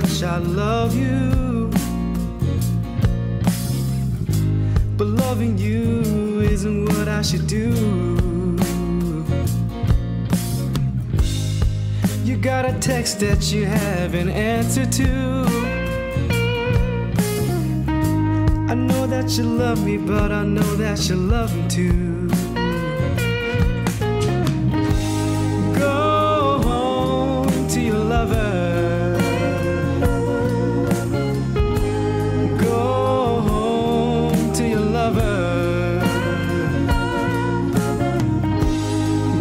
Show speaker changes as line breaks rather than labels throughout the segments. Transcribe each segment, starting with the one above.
much I love you, but loving you isn't what I should do. You got a text that you haven't answered to. I know that you love me, but I know that you love him too. Go home to your lover. Go home to your lover.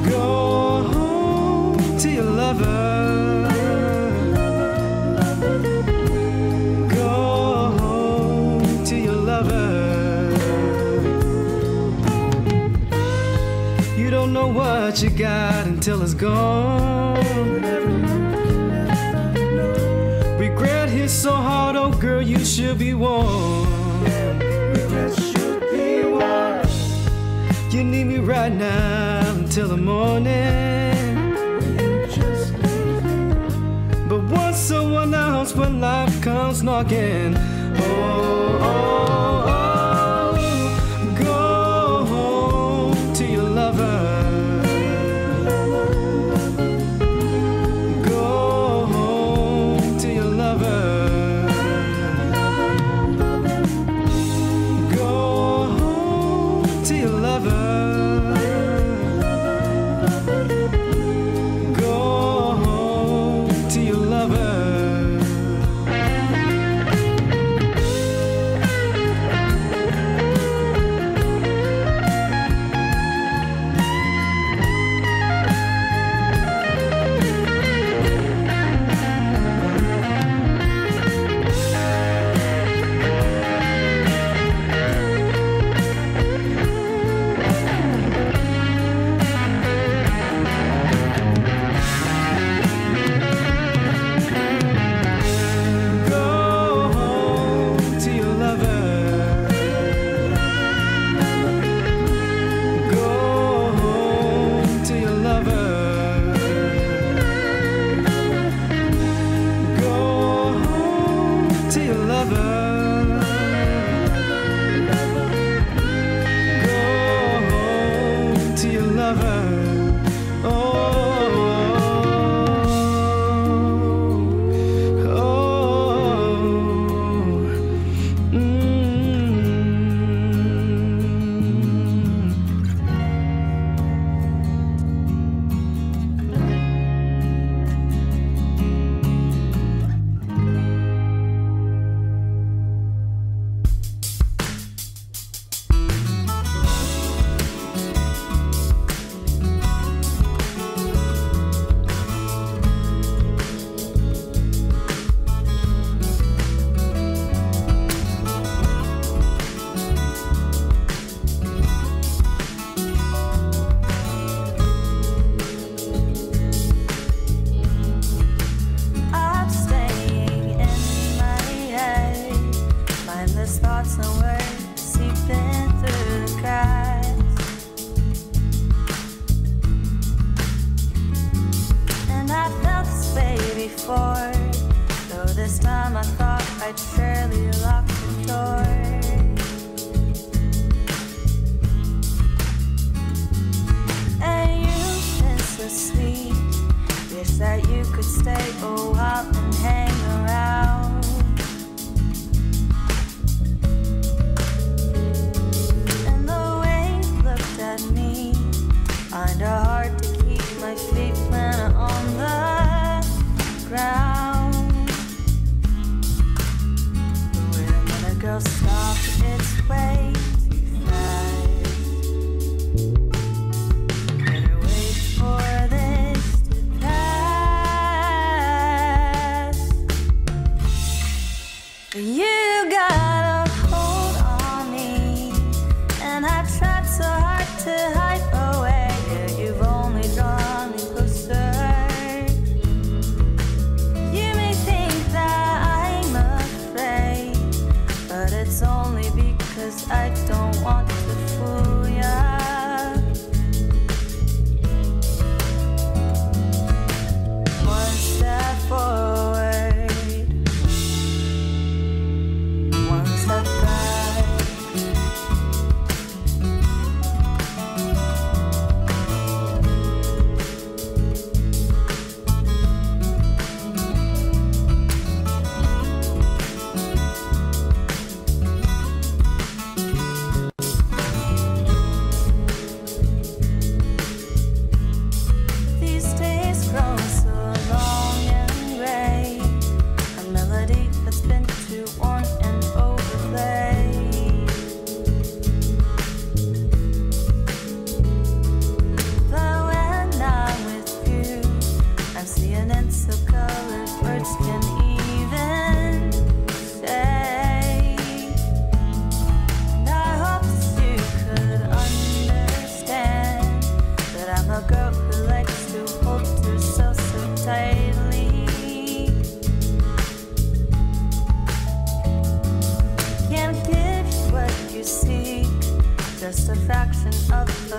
Go home to your lover. Know what you got until it's gone. Regret hits so hard, oh girl, you should be warned. Regret should be warned. You need me right now until the morning. But once someone else, when life comes knocking, oh, oh, oh.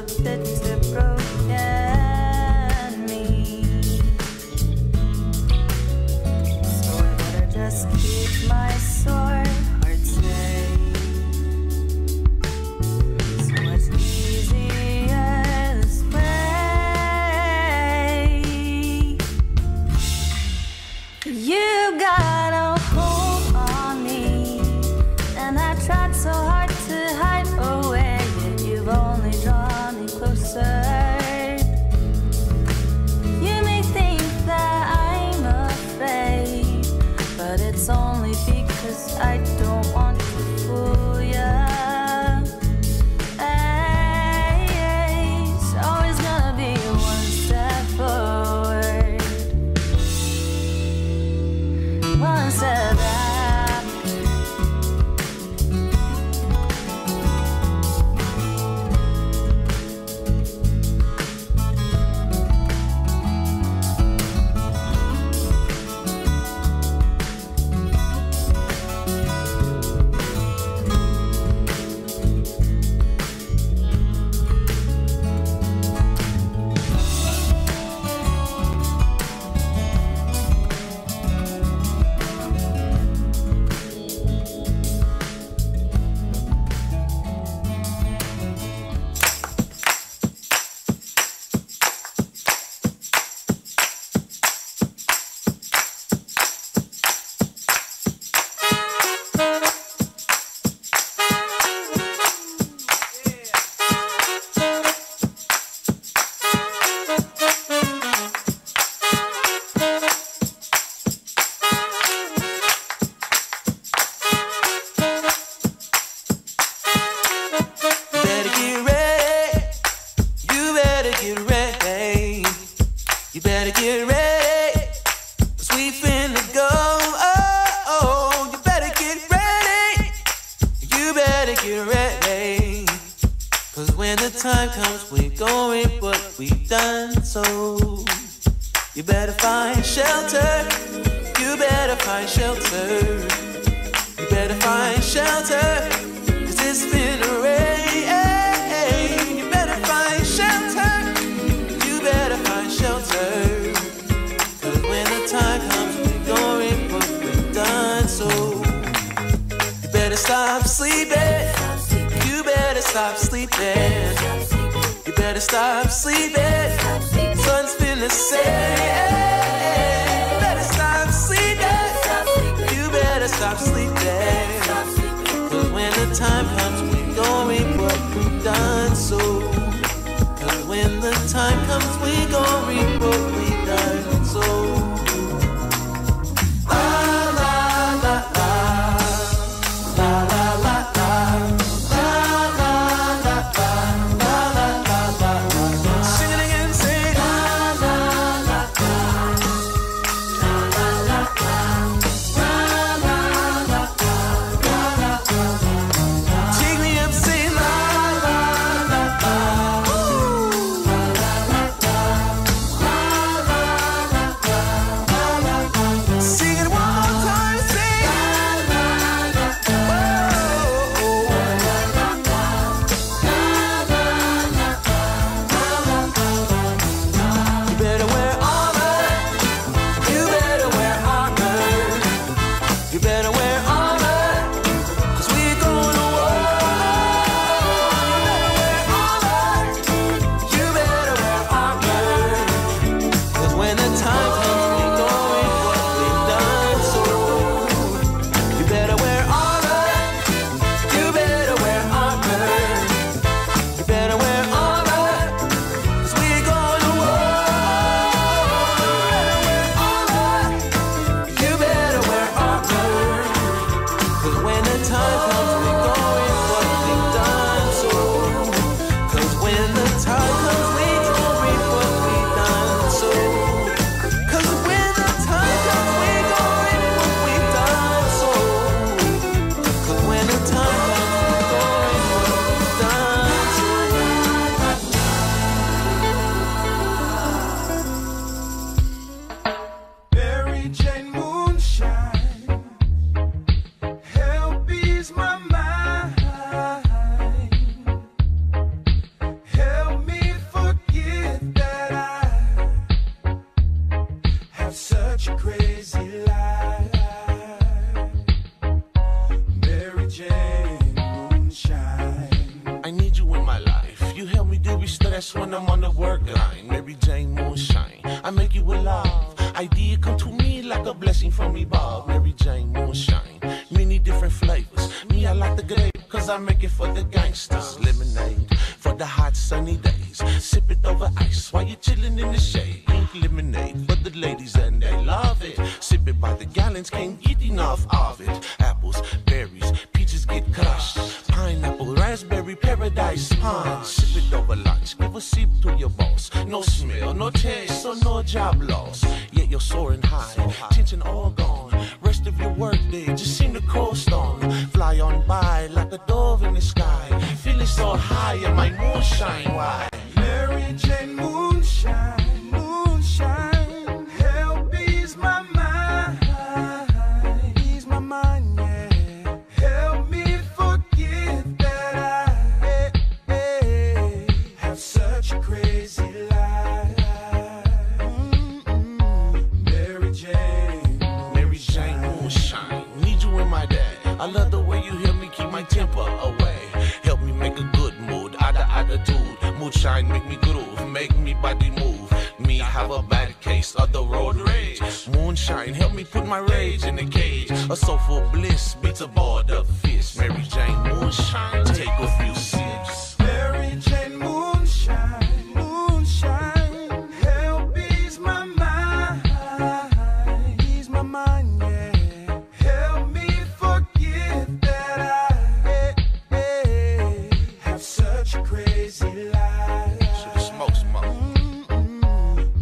a bit too broken me. So I better just keep my sore heart safe. So much easier this way. You got a hold on me, and I tried so hard to hide away, yet you've only drawn me closer. You may think that I'm afraid, but it's only because I don't want to fool ya. It's always gonna be one step forward, one step back.
best when I'm on the work line. Mary Jane Moonshine, I make you a love. Idea come to me like a blessing from above. Mary Jane Moonshine, many different flavors. Me, I like the grape, cause I make it for the gangsters. Lemonade, for the hot sunny days. Sip it over ice while you're chilling in the shade. Pink lemonade, for the ladies and they love it. Sip it by the gallons, can't get enough of it. Apples, berries, peaches get crushed. Pineapple, raspberry, paradise, punch. Sip it over lunch, give a sip to your boss. No smell, no taste, so no job loss. Yet you're soaring high, tension all gone. Rest of your work day, just seem to coast on. Fly on by like a dove in the sky. Feeling so high in my moonshine, why?
Mary Jane Moonshine, moonshine, help ease my mind, yeah. Help me forget that I have such a crazy life. Mary Jane
Moonshine, need you in my day. I love the way you help me keep my temper away. Help me make a good mood, out of attitude. Moonshine make me groove, make me body move. Me have a bad case of the road rage. Moonshine help me put my rage in a cage. A soulful bliss beats a board of fist. Mary Jane Moonshine, take a few sips.
Mary Jane Moonshine, moonshine, help ease my mind, yeah. Help me forget that I have such a crazy life.
Should've smoked some more.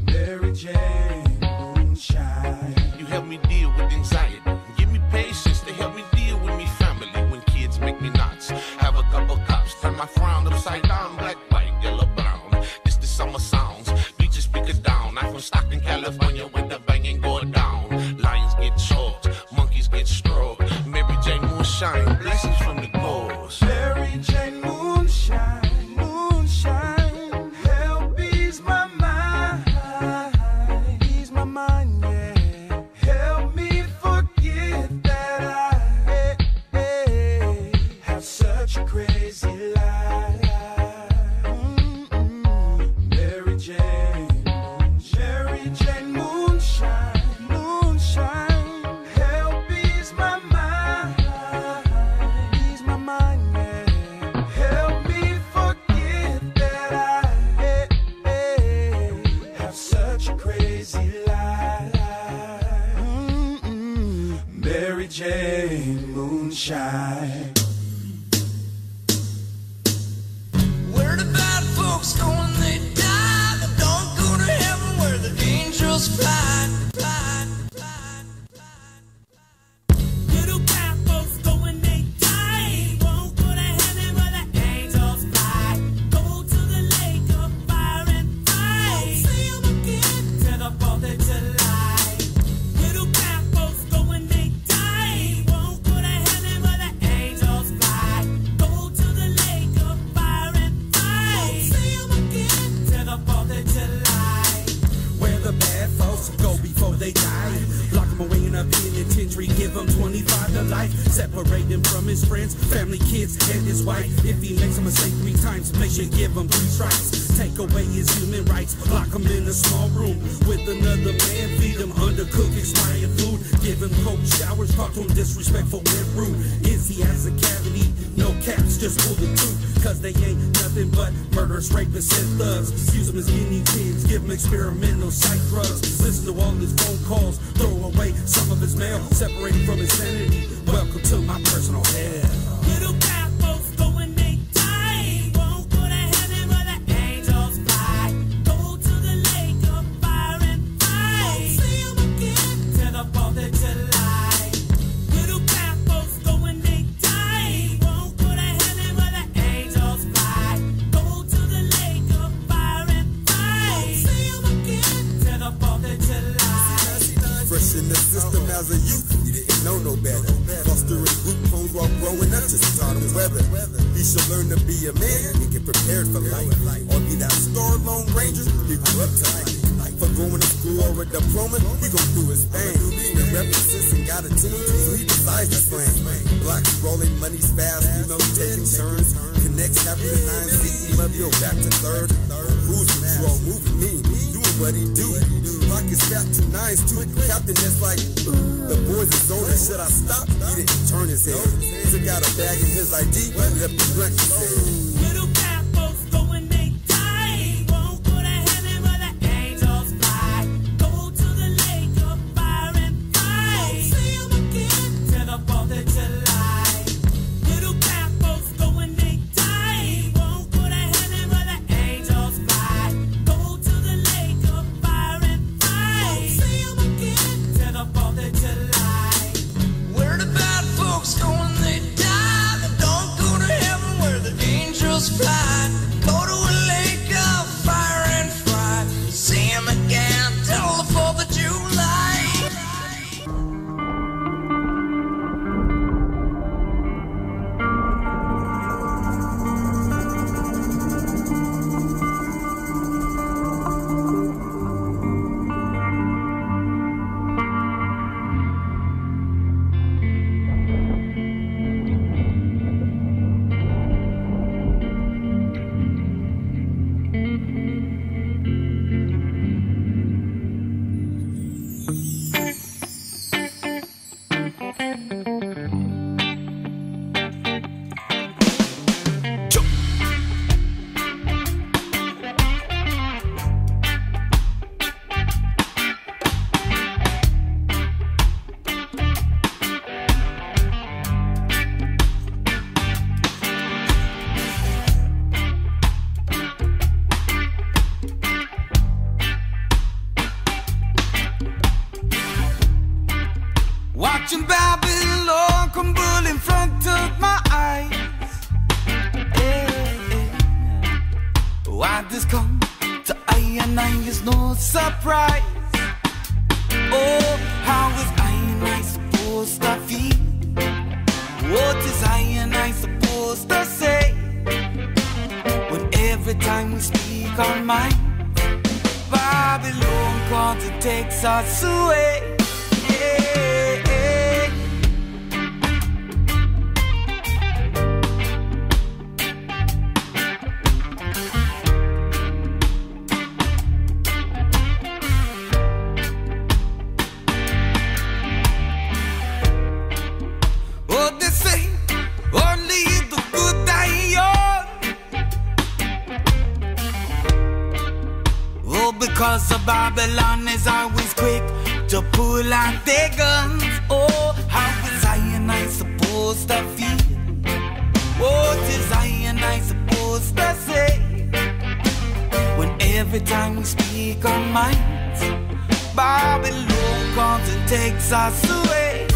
Mary Jane Moonshine,
you help me deal with anxiety. Give me patience to help me deal with me family. When kids make me nuts, have a couple cups, turn my frown upside down. Black, white, yellow, brown. This the summer sounds. Beaches pick it down. I'm from Stockton, California, where the banging go down. Lions get choked, monkeys get stroked. Mary Jane Moonshine, blessings from the coast.
Mary Jane Moonshine, moonshine, help ease my mind, yeah. Help me forget that I have such a crazy life. Mary Jane Moonshine, moonshine, help ease my mind, yeah. Help me forget that I have such a crazy life. Mary Jane Moonshine.
Where the bad folks go when they die? They don't go to heaven where the angels fly. Little bad folks go when they die. Won't go to heaven where the angels fly. Go to the lake of fire and fire. See them again to the 4th of July. Little bad folks go when they die. Won't go to heaven where the angels fly. Go to the lake of fire and fire. See them again to the 4th of July.
Where the bad folks go before they die. Lock him away in a penitentiary, give him 25 to life. Separate him from his friends, family, kids, and his wife. If he makes a mistake 3 times, make sure you give him 3 strikes. Take away his human rights, lock him in a small room with another man, feed him undercooked, expired food. Give him cold showers, talk to him disrespectful and rude. Is he has a cavity? No caps, just pull the truth. Cause they ain't nothing but murderers, rapists, and thugs. Use them as guinea pigs, give them experimental psych drugs. Listen to all his phone calls, throw away some of his mail, separate him from insanity. Welcome to my personal hell.
Little bad folks go when they die. Won't go to heaven where the angels fly. Go to the lake of fire and fire. See them again to the 4th of July. Little bad folks go when they die. Won't go to heaven where the angels fly. Go to the lake of fire and fire. See them again to the 4th of July.
Fresh in the system as a youth, you didn't know no better. Fostering group homes while growing up, just taught him weather. He should learn to be a man and get prepared for life. Or be that star Lone Ranger, he grew up tight. For going to school or a diploma, he gon' do his thing. He represents and got a team, so he decides to slang. Blocks rolling, money's fast, taking turns. Connects happy to 9, 60, love you back to 3rd. what he do? Pockets fat, 2 nines, 2 captain, that's like, the boys is on it. Should I stop? He didn't turn his head. Took out a bag in his ID, left the blunt, he said.
Little fat folks go when they die. Won't go to heaven where the angels fly. Go to the lake of fire and fight. See him again to the 4th of July. Little fat folks go when they die. Won't go to heaven where the angels fly. Go to the lake of fire and fight. See him again to the 4th of July.
Where the bad folks go when they die? They don't go to heaven where the angels fly. Go to a lake of fire and fry. See him again till the 4th of July.
Watching Babylon crumble in front of my eyes. Why this come to I and I is no surprise. Oh, how is I and I supposed to feel? What is I and I supposed to say? When every time we speak our minds, Babylon comes and takes us away. Because the Babylon is always quick to pull out their guns. Oh, how is I and I supposed to feel? What is I and I supposed to say? When every time we speak our minds, Babylon comes and takes us away.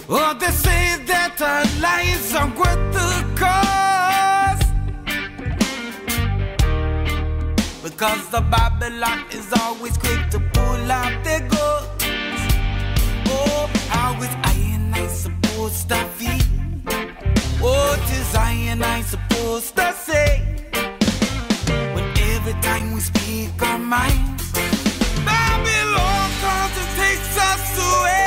Oh, they say that our lives are worth the cost, because the Babylon is always quick to pull out their guns. Oh, how is I and I supposed to feel? What is I and I supposed to say? When every time we speak our minds, Babylon comes and takes us away.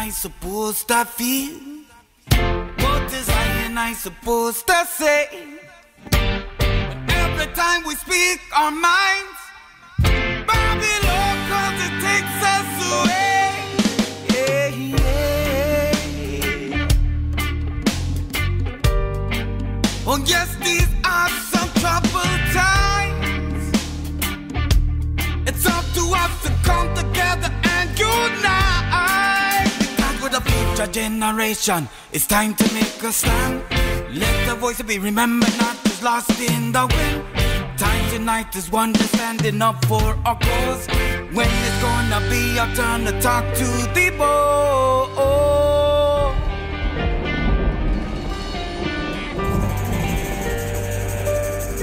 Supposed to feel? What is I and I supposed to say? But every time we speak our minds, Babylon comes and takes us away. Yeah, yeah. Oh yes, these are some troubled times. It's up to us to come together and unite. The future generation, it's time to make a stand.
Let the voice be remembered, not just lost in the wind. Time tonight is one just standing up for our cause. When it's gonna be our turn to talk to the boy.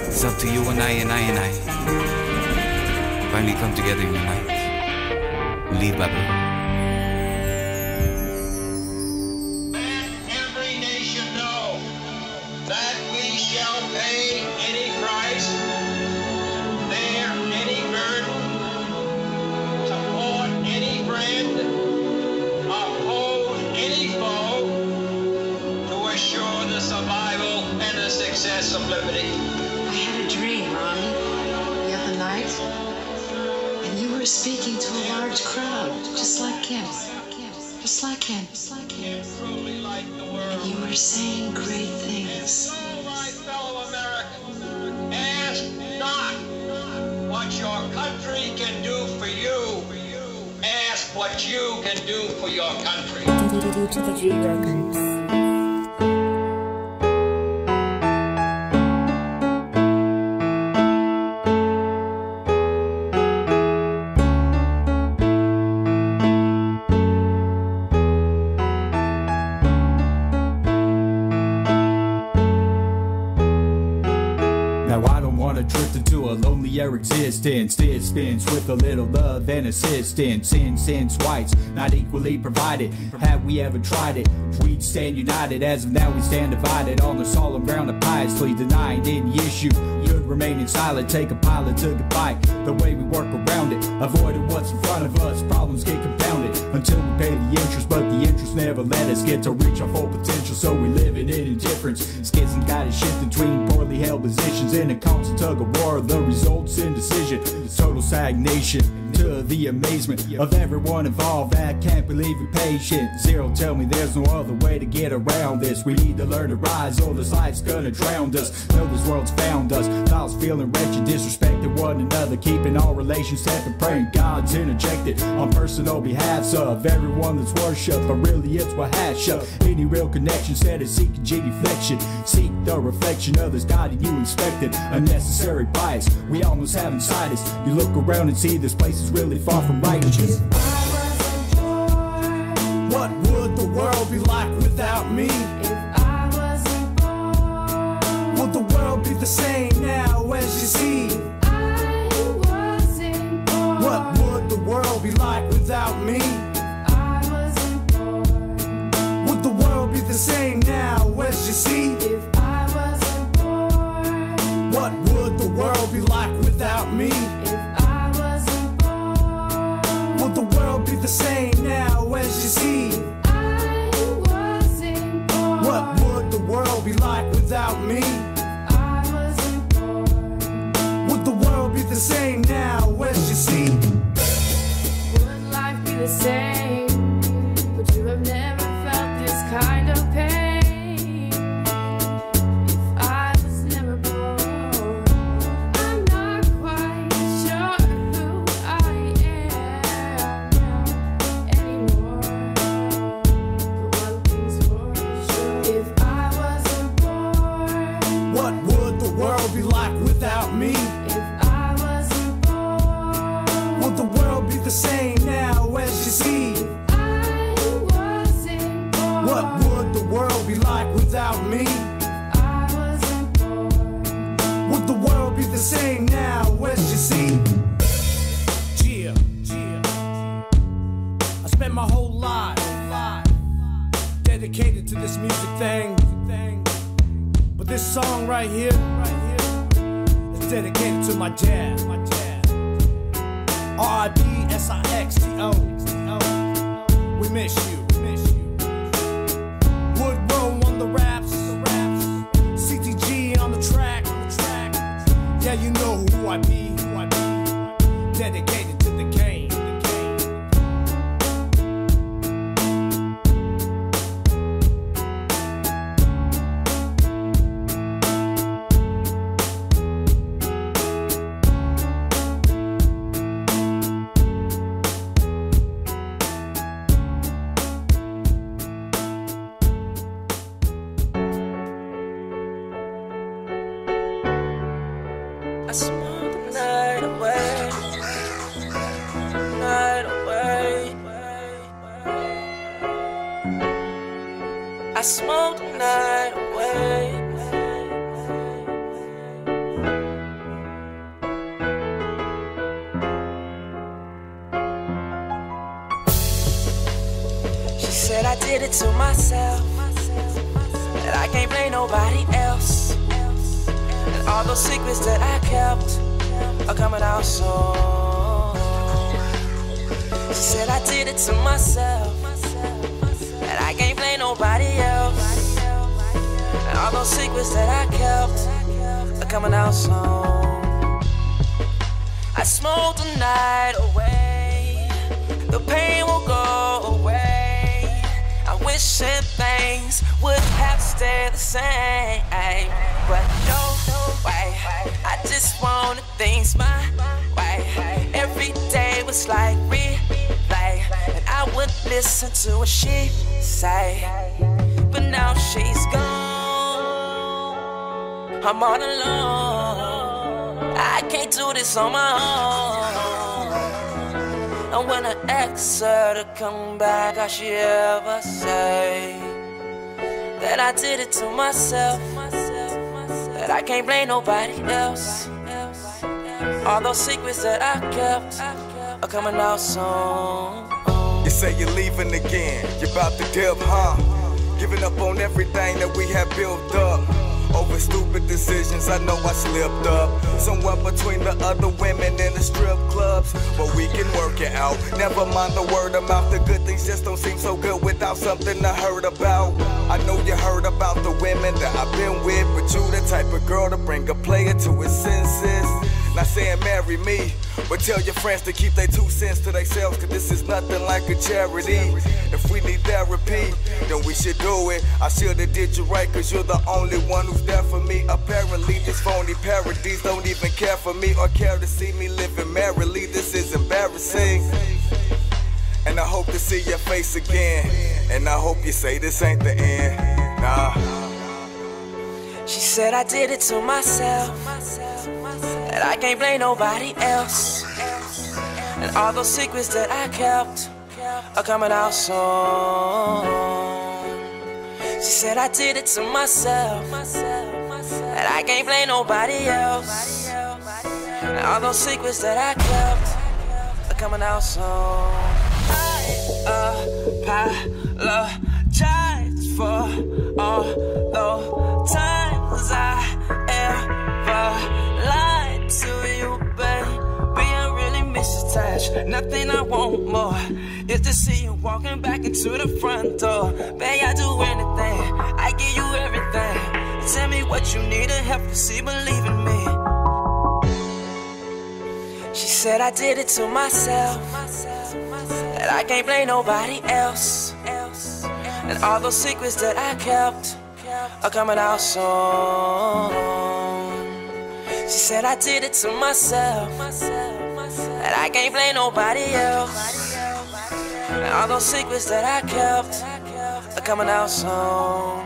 It's up to you and I finally come together in unite. Leave Babylon.
Let every nation know that we shall pay any price, bear any burden, support any friend, oppose any foe, to assure the survival and the success of liberty.
I had a dream, RawNe, the other night, and you were speaking to a large crowd, just like him. Just like him.
Truly like the world.
And you were saying great things.
So, my fellow Americans, ask not what your country can do for you. Ask what you can do for your country.
To the G Records.
Existence, dispense with a little love and assistance. Since whites not equally provided, have we ever tried it? We'd stand united, as of now we stand divided on the solemn ground of piously denying any issue. You'd remain in silent, take a pilot to the fight. The way we work around it, avoiding what's in front of us, problems get compounded until we pay the interest, but the interest never let us get to reach our full potential, so we live in indifference. Skits and guided shift between poorly held positions in a constant tug of war, the results indecision, total stagnation, to the amazement of everyone involved. I can't believe you're patient. Zero, tell me there's no other way to get around this. We need to learn to rise, or this life's gonna drown us. Know this world's found us, thoughts feeling wretched, disrespecting one another, keeping all relations separate, praying God's interjected on personal behalves of everyone that's worshipped, but really it's what has up. Any real connection instead of seeking genuflection, seek the reflection of this God you inspected. Unnecessary bias we almost have inside us. You look around and see this place is really far from righteous.
What would the world be like without me?
If I wasn't born,
Would the world be the same now as you see?
I wasn't born.
What would the world be like without me?
I wasn't born.
Would the world be the same now as you see?
If I wasn't born,
What would the world be like without me?
if I wasn't born,
Would the world be the same now as you see?
I wasn't born.
What would the world be like without me?
I wasn't born.
Would the world be the same now as you see?
Would life be the same? Would you have never felt this kind of pain? If I was never born, I'm not quite sure who I am anymore. But one thing's for sure: if I wasn't born,
What would the world be like without me?
if I wasn't born,
Would the world be the same now as you see?
I wasn't born.
What would the world be like without me?
I wasn't born.
Would the world be the same now as you see? Yeah. I spent my whole life dedicated to this music thing. But this song right here is dedicated to my dad. RIBSIXTO. We miss you. Woodrow on the raps. CTG on the track. Yeah, you know who I be. Dedicated to the cane.
smoke the night away, night away. I smoke the night away. She said I did it to myself, that I can't blame nobody else, and all those secrets that I kept are coming out soon. She said I did it to myself, that I can't blame nobody else, and all those secrets that I kept are coming out soon. I smoke the night away, the pain will go away. I wish that things would have stayed the same, but no way. I just wanted things my way. Every day was like replay, and I would listen to what she say. But now she's gone, I'm all alone. I can't do this on my own. And when I ask her to come back, all she ever say that I did it to myself, that I can't blame nobody else. All those secrets that I kept are coming out soon.
You say you're leaving again, you're about to dip, huh? Giving up on everything that we have built up. Over stupid decisions, I know I slipped up. Somewhere between the other women in the strip clubs, but we can work it out. Never mind the word of mouth, the good things just don't seem so good without something to hurt about. I know you heard about the women that I've been with, but you the type of girl to bring a player to his senses. Not saying marry me, but tell your friends to keep their 2 cents to themselves, cause this is nothing like a charity. If we need therapy, then we should do it. I should've did you right, cause you're the only one who's there for me. Apparently these phony parodies don't even care for me or care to see me living merrily. This is embarrassing, and I hope to see your face again, and I hope you say this ain't the end. Nah.
She said I did it to myself, that I can't blame nobody else, and all those secrets that I kept are coming out soon. She said I did it to myself, that I can't blame nobody else, and all those secrets that I kept are coming out soon. I apologize for all those times I ever lied to you, baby. I really miss your touch. Nothing I want more is to see you walking back into the front door. Babe, I do anything, I give you everything. Tell me what you need to help you see, believe in me. She said I did it to myself, that I can't blame nobody else, and all those secrets that I kept are coming out soon. She said I did it to myself, that I can't blame nobody else, and all those secrets that I kept are coming out soon.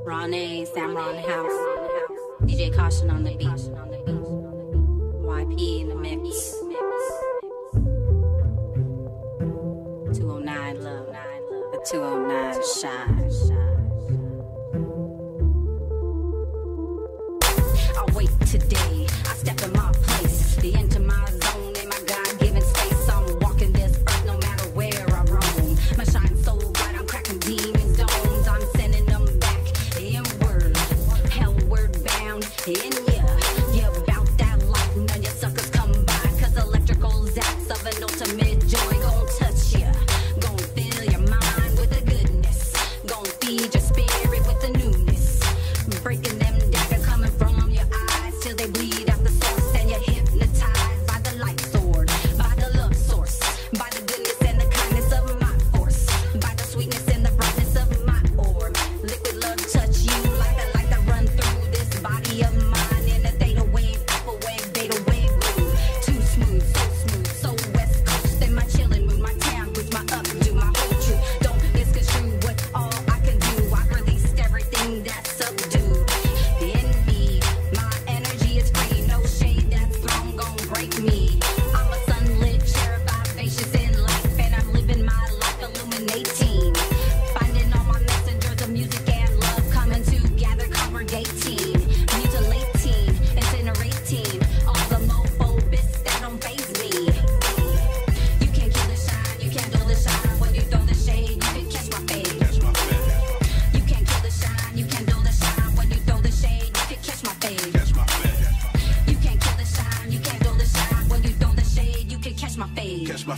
RawNe, Samron House, DJ Caution on the beat, YP in the mix, 209 love, the 209 shine. I wait today, I step in my place, the into my zone in my God-given space. I'm walking this earth no matter where I roam. My shine so bright, I'm cracking demons' domes. I'm sending them back inward, hellward bound in ya. You about that life, none of your suckers come by, cause electrical zaps of an ultimate joy gon' touch ya, gon' fill your mind with the goodness, gon' feed your spirit with the newness, breaking them daggers coming from your eyes till they bleed out the soul.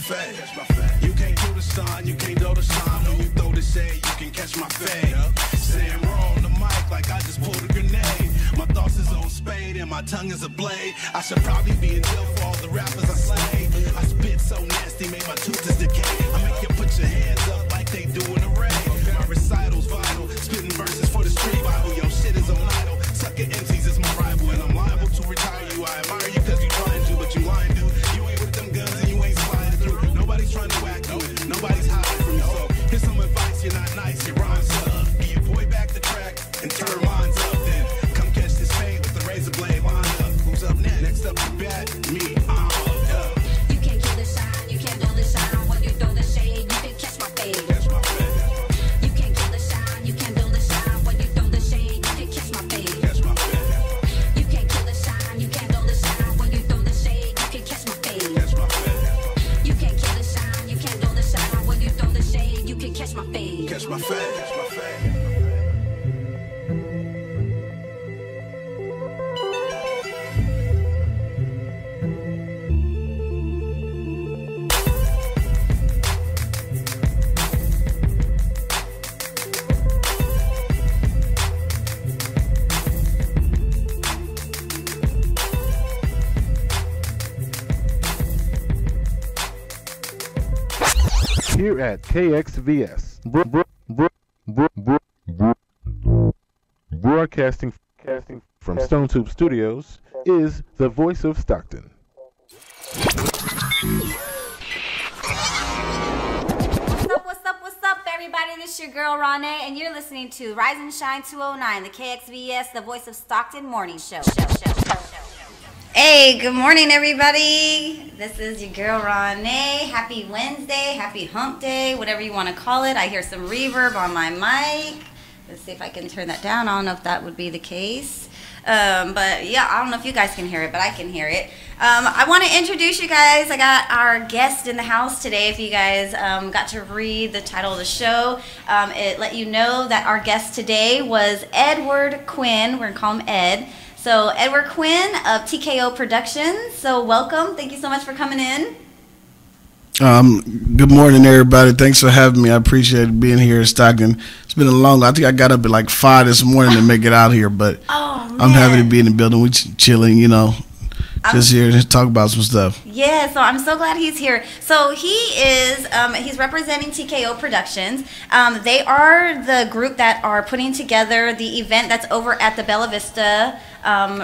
fade. You can't do the sun, you can't do the sun. When you throw the shade, you can catch my fade. Saying raw on the mic like I just pulled a grenade. My thoughts is on spade and my tongue is a blade. I should probably be in jail for all the rappers I slay. I spit so nasty, make my tooth is decay. I make you put your hands up like they do in a raid. My recital's vital, spitting verses for the street Bible. Yo, shit is on idle. Sucking MCs is my rival, and I'm liable to retire you. I admire you cause you trying to, but you lying, dude. You ain't with them guns and you ain't sliding through. Nobody's trying to whack you, nobody's hiding from you. So here's some advice, you're not nice, your rhymes up. Give your boy back the track and turn lines up. Then come catch this fade with the razor blade line up. Who's up next? Next up to bat, me.
You can't kill the shine, you can't do the shine. When you throw the shade, you can catch my fade. You can't kill the shine, you can't do the shine. When you throw the shade, you can catch my fade. You can't kill the shine, you can't do the shine. When you throw the shade, you can catch my fade. You can't kill the shine, you can't do the shine. When you throw the shade, you can catch my fade.
Catch my fade. Catch my fade.
Here at KXVS, broadcasting from Stone Tube Studios, is the voice of Stockton.
What's up, everybody? This is your girl, RawNe, and you're listening to Rise and Shine 209, the KXVS, the voice of Stockton morning show. Hey, good morning, everybody. This is your girl, RawNe. Happy Wednesday, happy hump day, whatever you want to call it. I hear some reverb on my mic. Let's see if I can turn that down. I don't know if that would be the case. But yeah, I don't know if you guys can hear it, but I can hear it. I want to introduce you guys. I got our guest in the house today. If you guys got to read the title of the show, it let you know that our guest today was Edward Quinn. We're going to call him Ed. So Edward Quinn of TKO Productions. So welcome. Thank you so much for coming in.
Good morning, everybody. Thanks for having me. I appreciate being here in Stockton. It's been a long. I think I got up at like 5 this morning to make it out here, but I'm happy to be in the building. We chilling, you know, just here to talk about some stuff.
Yeah, so I'm so glad he's here. So he is, he's representing TKO Productions. They are the group that are putting together the event that's over at the Bella Vista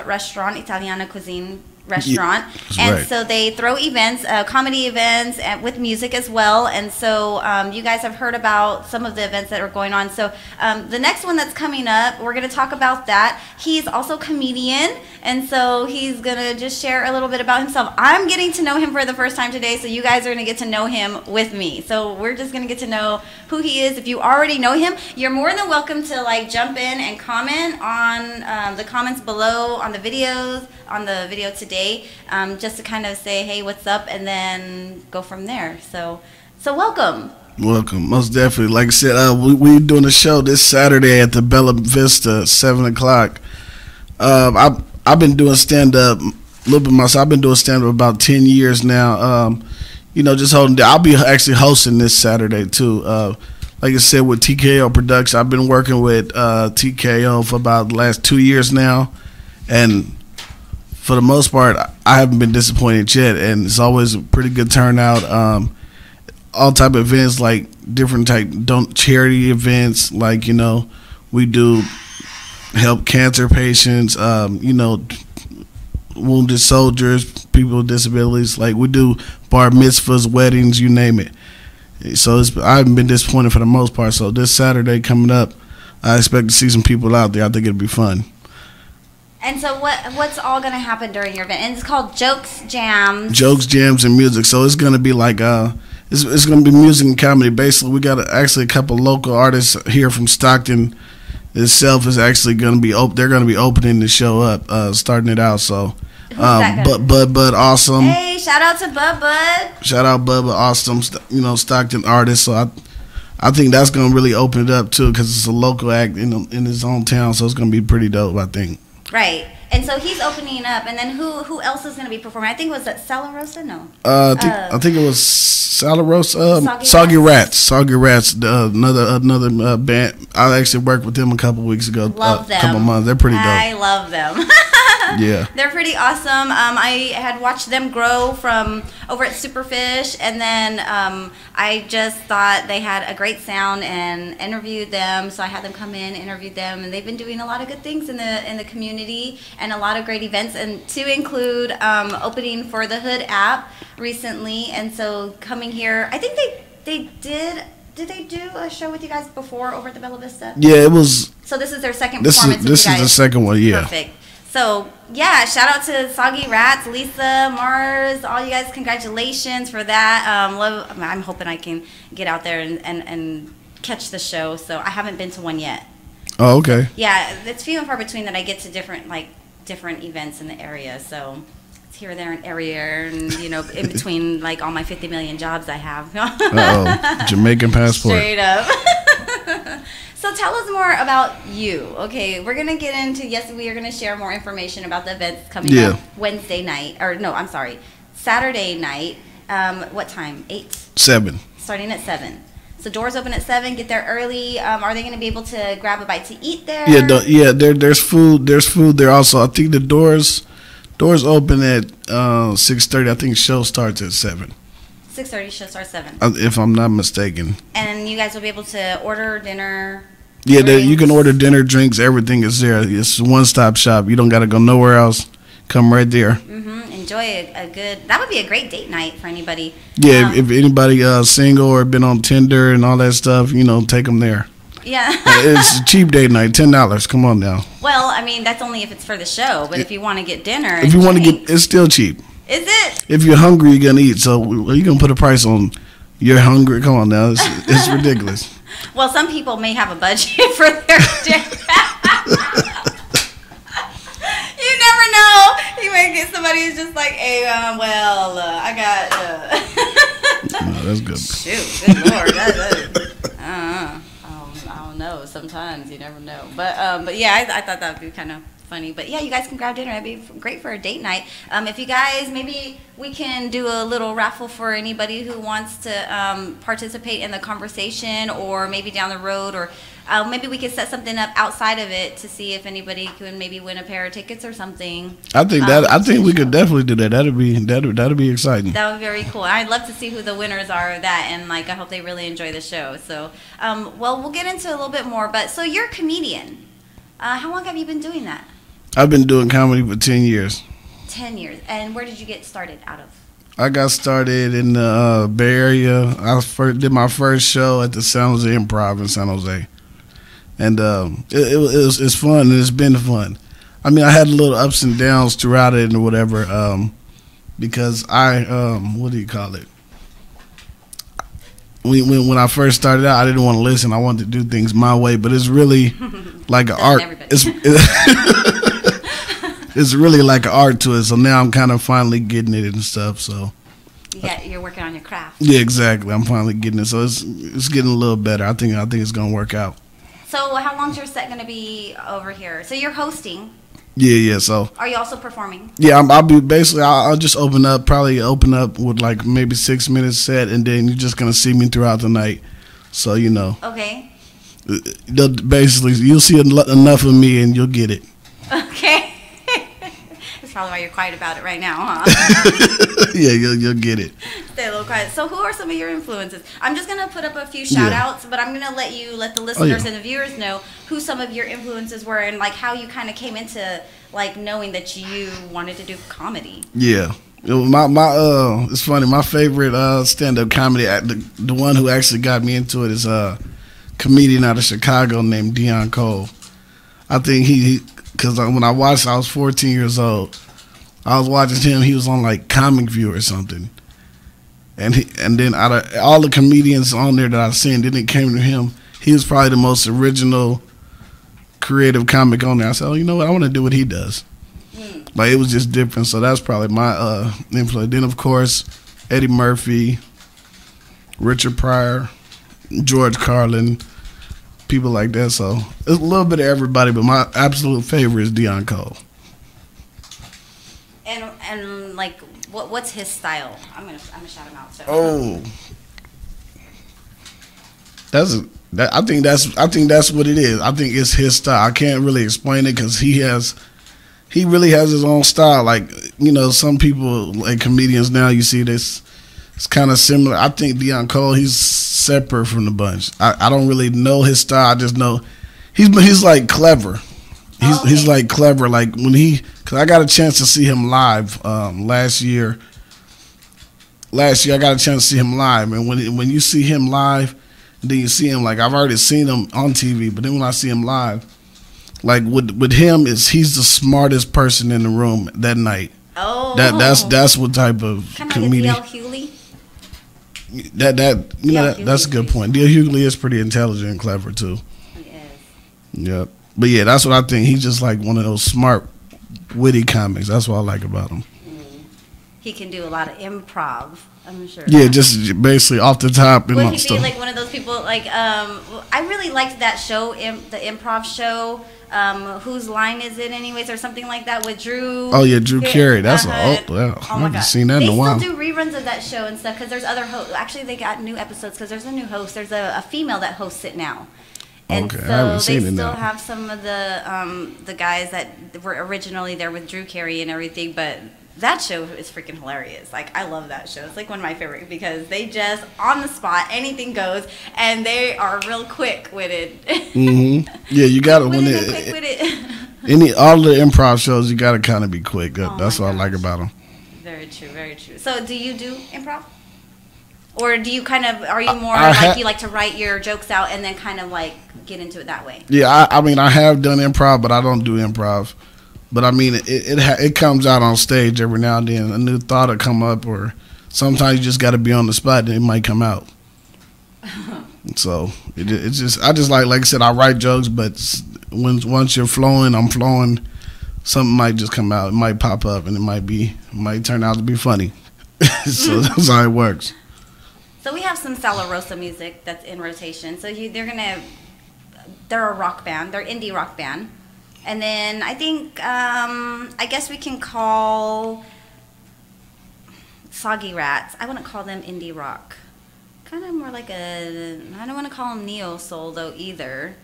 restaurant, Italiana cuisine restaurant.
Yeah,
and
right.
So they throw events, comedy events with music as well. And so you guys have heard about some of the events that are going on. So the next one that's coming up, we're going to talk about that. He's also a comedian, and so he's going to just share a little bit about himself. I'm getting to know him for the first time today, so you guys are going to get to know him with me. So we're just going to get to know who he is. If you already know him, you're more than welcome to like jump in and comment on the comments below on the videos, on the video today, just to kind of say, hey, what's up, and then go from there. So welcome.
Welcome, most definitely. Like I said, we're doing a show this Saturday at the Bella Vista, 7 o'clock. I've been doing stand-up a little bit myself. I've been doing stand-up about 10 years now. You know, just holding down. I'll be actually hosting this Saturday, too. Like I said, with TKO Productions, I've been working with TKO for about the last 2 years now. And for the most part, I haven't been disappointed yet. And it's always a pretty good turnout. All type of events, like different type charity events, like, you know, we do help cancer patients, you know, wounded soldiers, people with disabilities. Like, we do bar mitzvahs, weddings, you name it. So I haven't been disappointed for the most part. So this Saturday coming up, I expect to see some people out there. I think it'll be fun.
And so what's all going to happen during your event? And it's called Jokes, Jams.
Jokes, Jams, and Music. So it's going to be like it's going to be music and comedy. Basically, we got actually a couple local artists here from Stockton. Itself is actually going to be they're going to be opening the show up, starting it out. So, Bud Awesome.
Hey, shout out to Bud.
Shout out Bud Awesome. You know, Stockton artist. So I think that's going to really open it up too, because it's a local act in his own town. So it's going to be pretty dope, I think.
Right. And so he's opening up, and then who else is going to be performing? I think it was that Sala Rosa? No.
I think it was Salarosa, Soggy Rats. Soggy Rats, another band. I actually worked with them a couple weeks ago.
Love them.
A couple months. They're pretty dope.
I love them.
Yeah.
They're pretty awesome. I had watched them grow from over at Superfish, and then I just thought they had a great sound and interviewed them. So I had them come in, interviewed them, and they've been doing a lot of good things in the community and a lot of great events, and to include opening for the Hood app recently. And so coming here, I think they did. Did they do a show with you guys before over at the Bella Vista?
Yeah, it was.
So this is their second performance with you guys.
This is the second one, yeah.
Perfect. So, yeah, shout out to Soggy Rats, Lisa, Mars, all you guys. Congratulations for that. I'm hoping I can get out there and catch the show. So I haven't been to one yet.
Oh, okay.
Yeah, it's few and far between that I get to different events in the area. So it's here, there, and everywhere, and in between like all my 50 million jobs I have.
Uh-oh. Jamaican passport.
Straight up. So tell us more about you. Okay, we're going to get into, yes, we are going to share more information about the events coming up Wednesday night. Or no, I'm sorry, Saturday night. What time? 8?
7.
Starting at 7. So doors open at 7. Get there early. Are they going to be able to grab a bite to eat there?
Yeah, there's food. There's food there also. I think the doors open at 6:30. I think show starts at 7.
6:30, show starts 7.
If I'm not mistaken.
And you guys will be able to order dinner.
Yeah, you can order dinner, drinks, everything is there. It's a one-stop shop. You don't got to go nowhere else. Come right there.
Enjoy a good. That would be a great date night for anybody.
Yeah, if anybody single or been on Tinder and all that stuff, take them there.
Yeah.
It's a cheap date night, $10. Come on now.
Well, I mean that's only if it's for the show, but if you want to get dinner,
if you want to get, it's still cheap.
Is it?
If you're hungry, you're gonna eat. So you're gonna put a price on. You're hungry. Come on now, it's ridiculous.
Well, some people may have a budget for their dinner. You never know. You might get somebody who's just like, hey, I got.
No, that's good.
Shoot, good lord. I don't know. Sometimes you never know. But yeah, I thought that would be kind of funny. But yeah, you guys can grab dinner. That'd be great for a date night. If you guys, maybe we can do a little raffle for anybody who wants to participate in the conversation, or maybe down the road, or maybe we could set something up outside of it to see if anybody can maybe win a pair of tickets or something.
I think we could definitely do that. That'd be exciting.
That would be very cool. I'd love to see who the winners are of that, and I hope they really enjoy the show. So, well, we'll get into a little bit more. But so you're a comedian. How long have you been doing that?
I've been doing comedy for 10 years.
10 years. And where did you get started out of?
I got started in the Bay Area. I did my first show at the San Jose Improv in San Jose. And it's fun, and it's been fun. I mean, I had a little ups and downs throughout it and whatever, because what do you call it? When I first started out, I didn't want to listen. I wanted to do things my way, but it's really like an art. It's really like an art to it. So now I'm kind of finally getting it and stuff. So
you're working on your craft.
Yeah, exactly. I'm finally getting it. So it's getting a little better. I think it's gonna work out.
So how long's your set gonna be over here? So you're hosting.
Yeah. So
are you also performing?
Yeah, I'll just open up with like maybe 6 minutes set, and then you're just gonna see me throughout the night. So
Okay.
Basically, you'll see enough of me, and you'll get it.
Okay. That's probably why you're quiet about it right now, huh?
Yeah, you'll get it.
Stay a little quiet. So who are some of your influences? I'm just going to put up a few shout outs, but I'm going to let the listeners and the viewers know who some of your influences were, and like how you kind of came into like knowing that you wanted to do comedy.
Yeah. It's funny, my favorite stand-up comedy, the one who actually got me into it is a comedian out of Chicago named Dion Cole. I think because when I watched, I was 14 years old. I was watching him. He was on like Comic View or something, and then out of all the comedians on there that I've seen, then it came to him. He was probably the most original, creative comic on there. I said, "Oh, you know what? I want to do what he does." Like it was just different. So that's probably my influence. Then of course, Eddie Murphy, Richard Pryor, George Carlin, people like that. So it's a little bit of everybody, but my absolute favorite is Deion Cole.
And like, what's his style? I'm gonna shout him out. So.
Oh, I think that's what it is. I think it's his style. I can't really explain it because he really has his own style. Like, you know, some people, like comedians now, you see this, it's kind of similar. I think Deion Cole, he's separate from the bunch. I don't really know his style. I just know he's like clever. He's like clever. Like when because I got a chance to see him live last year. Last year I got a chance to see him live, and when you see him live, then you see him, like I've already seen him on TV, but then when I see him live, like with him, he's the smartest person in the room that night.
Oh,
that's what type of comedian.
Like Hughley.
That's a good point. D.L. Hughley is pretty intelligent and clever too.
He is.
Yep. But yeah, that's what I think. He's just like one of those smart, witty comics. That's what I like about him.
He can do a lot of improv, I'm sure.
Yeah, just basically off the top.
Would he be like one of those people? Like, I really liked that show, the improv show. Whose line is it, anyways, or something like that with Drew?
Oh yeah, Drew Carey. That's I haven't seen that in a while.
They still do reruns of that show and stuff because there's other hosts. Actually, they got new episodes because there's a new host. There's a female that hosts it now. And
okay,
so
I haven't seen
they
it
still
now.
have some of the guys that were originally there with Drew Carey and everything, but that show is freaking hilarious. Like, I love that show. It's like one of my favorite because they just on the spot, anything goes, and they are real quick with it.
Yeah, you got to
quick with it.
all the improv shows, you got to kind of be quick. That's what I like about them.
Very true, very true. So, do you do improv? Or do you kind of, are you more like you like to write your jokes out and then kind of like get into it that way?
Yeah, I mean, I have done improv, but I don't do improv. But I mean, it comes out on stage every now and then. A new thought will come up, or sometimes you just got to be on the spot and it might come out. So it's just, I just like I said, I write jokes, but once you're flowing, I'm flowing. Something might just come out. It might pop up, and it might turn out to be funny. So that's how it works.
So we have some Sala Rosa music that's in rotation. So they're a rock band. They're indie rock band. And then I think, I guess we can call Soggy Rats. I wouldn't call them indie rock. Kind of more like I don't want to call them neo soul though either.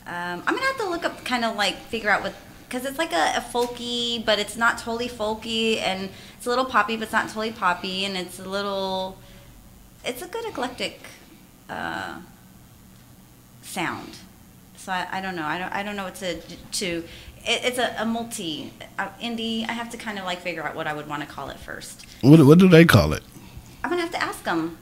I'm going to have to look up, kind of like figure out what, because it's like a folky, but it's not totally folky. And it's a little poppy, but it's not totally poppy. And it's a good eclectic sound. So I don't know. I don't know what to. It's a multi indie. I have to kind of like figure out what I would want to call it first.
What do they call it?
I'm gonna have to ask them.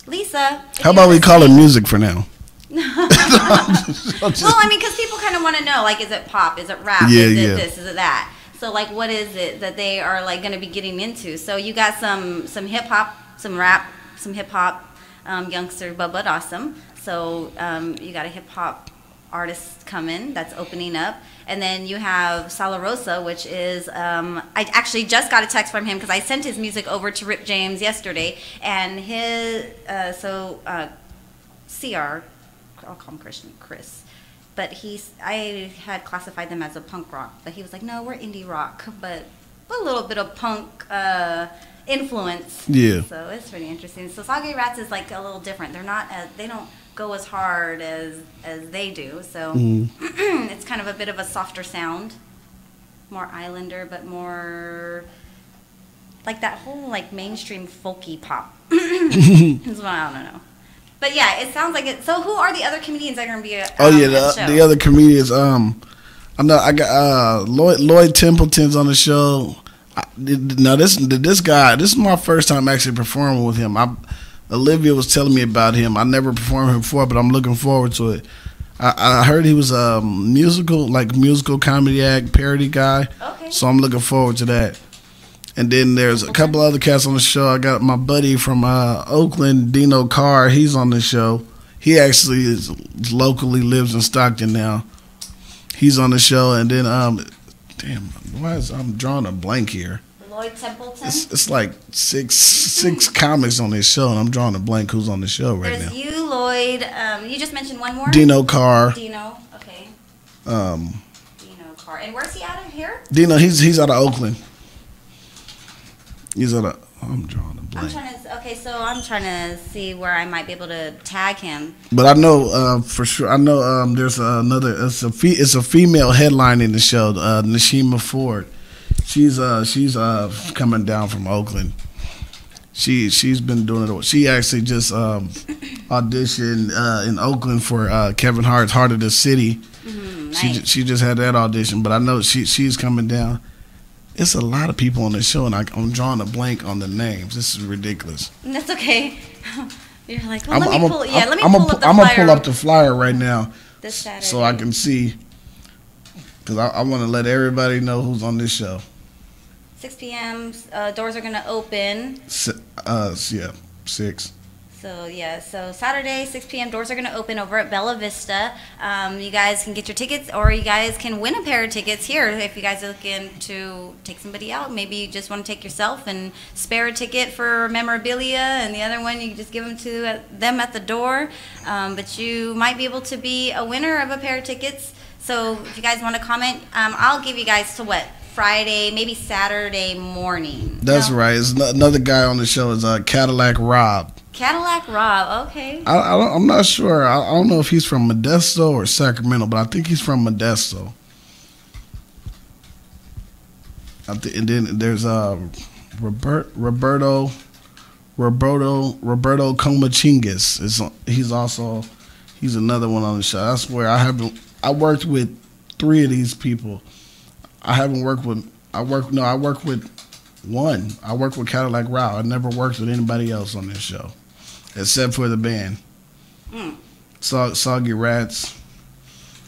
Lisa.
How about we call it music for now?
Well, I mean, because people kind of want to know, like, is it pop? Is it rap?
Yeah,
is it this? Is it that? So, like, what is it that they are like going to be getting into? So you got some hip hop, some rap, some hip hop, youngster, but awesome. So you got a hip hop artist coming that's opening up, and then you have Sala Rosa, which is I actually just got a text from him because I sent his music over to Rip James yesterday, and his CR, I'll call him Chris, but I had classified them as a punk rock, but he was like, no, we're indie rock, but a little bit of punk influence.
Yeah.
So it's pretty interesting. So Soggy Rats is like a little different. They're not they don't go as hard as they do. So it's kind of a bit of a softer sound, more islander, but more like that whole like mainstream folky pop. Is what I don't know. But yeah, it sounds like it. So who are the other comedians that are gonna be?
The other comedians. I know I got Lloyd Templeton's on the show. Now this guy, this is my first time actually performing with him. Olivia was telling me about him. I never performed him before, but I'm looking forward to it. I heard he was a musical comedy act, parody guy. Okay. So I'm looking forward to that. And then there's a couple other cats on the show. I got my buddy from Oakland, Dino Carr. He's on the show. He actually locally lives in Stockton now. He's on the show. And then I'm drawing a blank here.
Lloyd Templeton.
It's like six comics on this show, and I'm drawing a blank who's on the show right now.
There's you, Lloyd. You just mentioned one more.
Dino Carr.
Dino. Okay.
Dino
Carr. And where's he out of here?
Dino, he's out of Oakland. He's out of. I'm drawing a blank.
I'm trying to see where I might be able to tag him.
But I know for sure. I know there's another. It's a female headlining the show. Nashima Ford. She's coming down from Oakland. She's been doing it. She actually just auditioned in Oakland for Kevin Hart's Heart of the City.
Nice.
She just had that audition, but I know she's coming down. It's a lot of people on the show, and I'm drawing a blank on the names. This is ridiculous.
That's okay. You're like, well,
I'm
let me pull up the flyer.
I'm gonna pull up the flyer right now,
this Saturday,
so I can see, because I want to let everybody know who's on this show.
6 p.m. Doors are gonna open.
Yeah, 6.
So Saturday, 6 p.m. doors are going to open over at Bella Vista. You guys can get your tickets, or you guys can win a pair of tickets here if you guys are looking to take somebody out. Maybe you just want to take yourself and spare a ticket for memorabilia, and the other one you can just give them to them at the door. But you might be able to be a winner of a pair of tickets. So if you guys want to comment, I'll give you guys to what? Friday, maybe Saturday morning.
That's right. It's another guy on the show is Cadillac Rob.
Cadillac Rob, okay.
I'm not sure. I don't know if he's from Modesto or Sacramento, but I think he's from Modesto. And then there's Roberto Comachingas. He's another one on the show. I swear I worked with 3 of these people. I work with one. I work with Cadillac Rob. I never worked with anybody else on this show, except for the band. Soggy Rats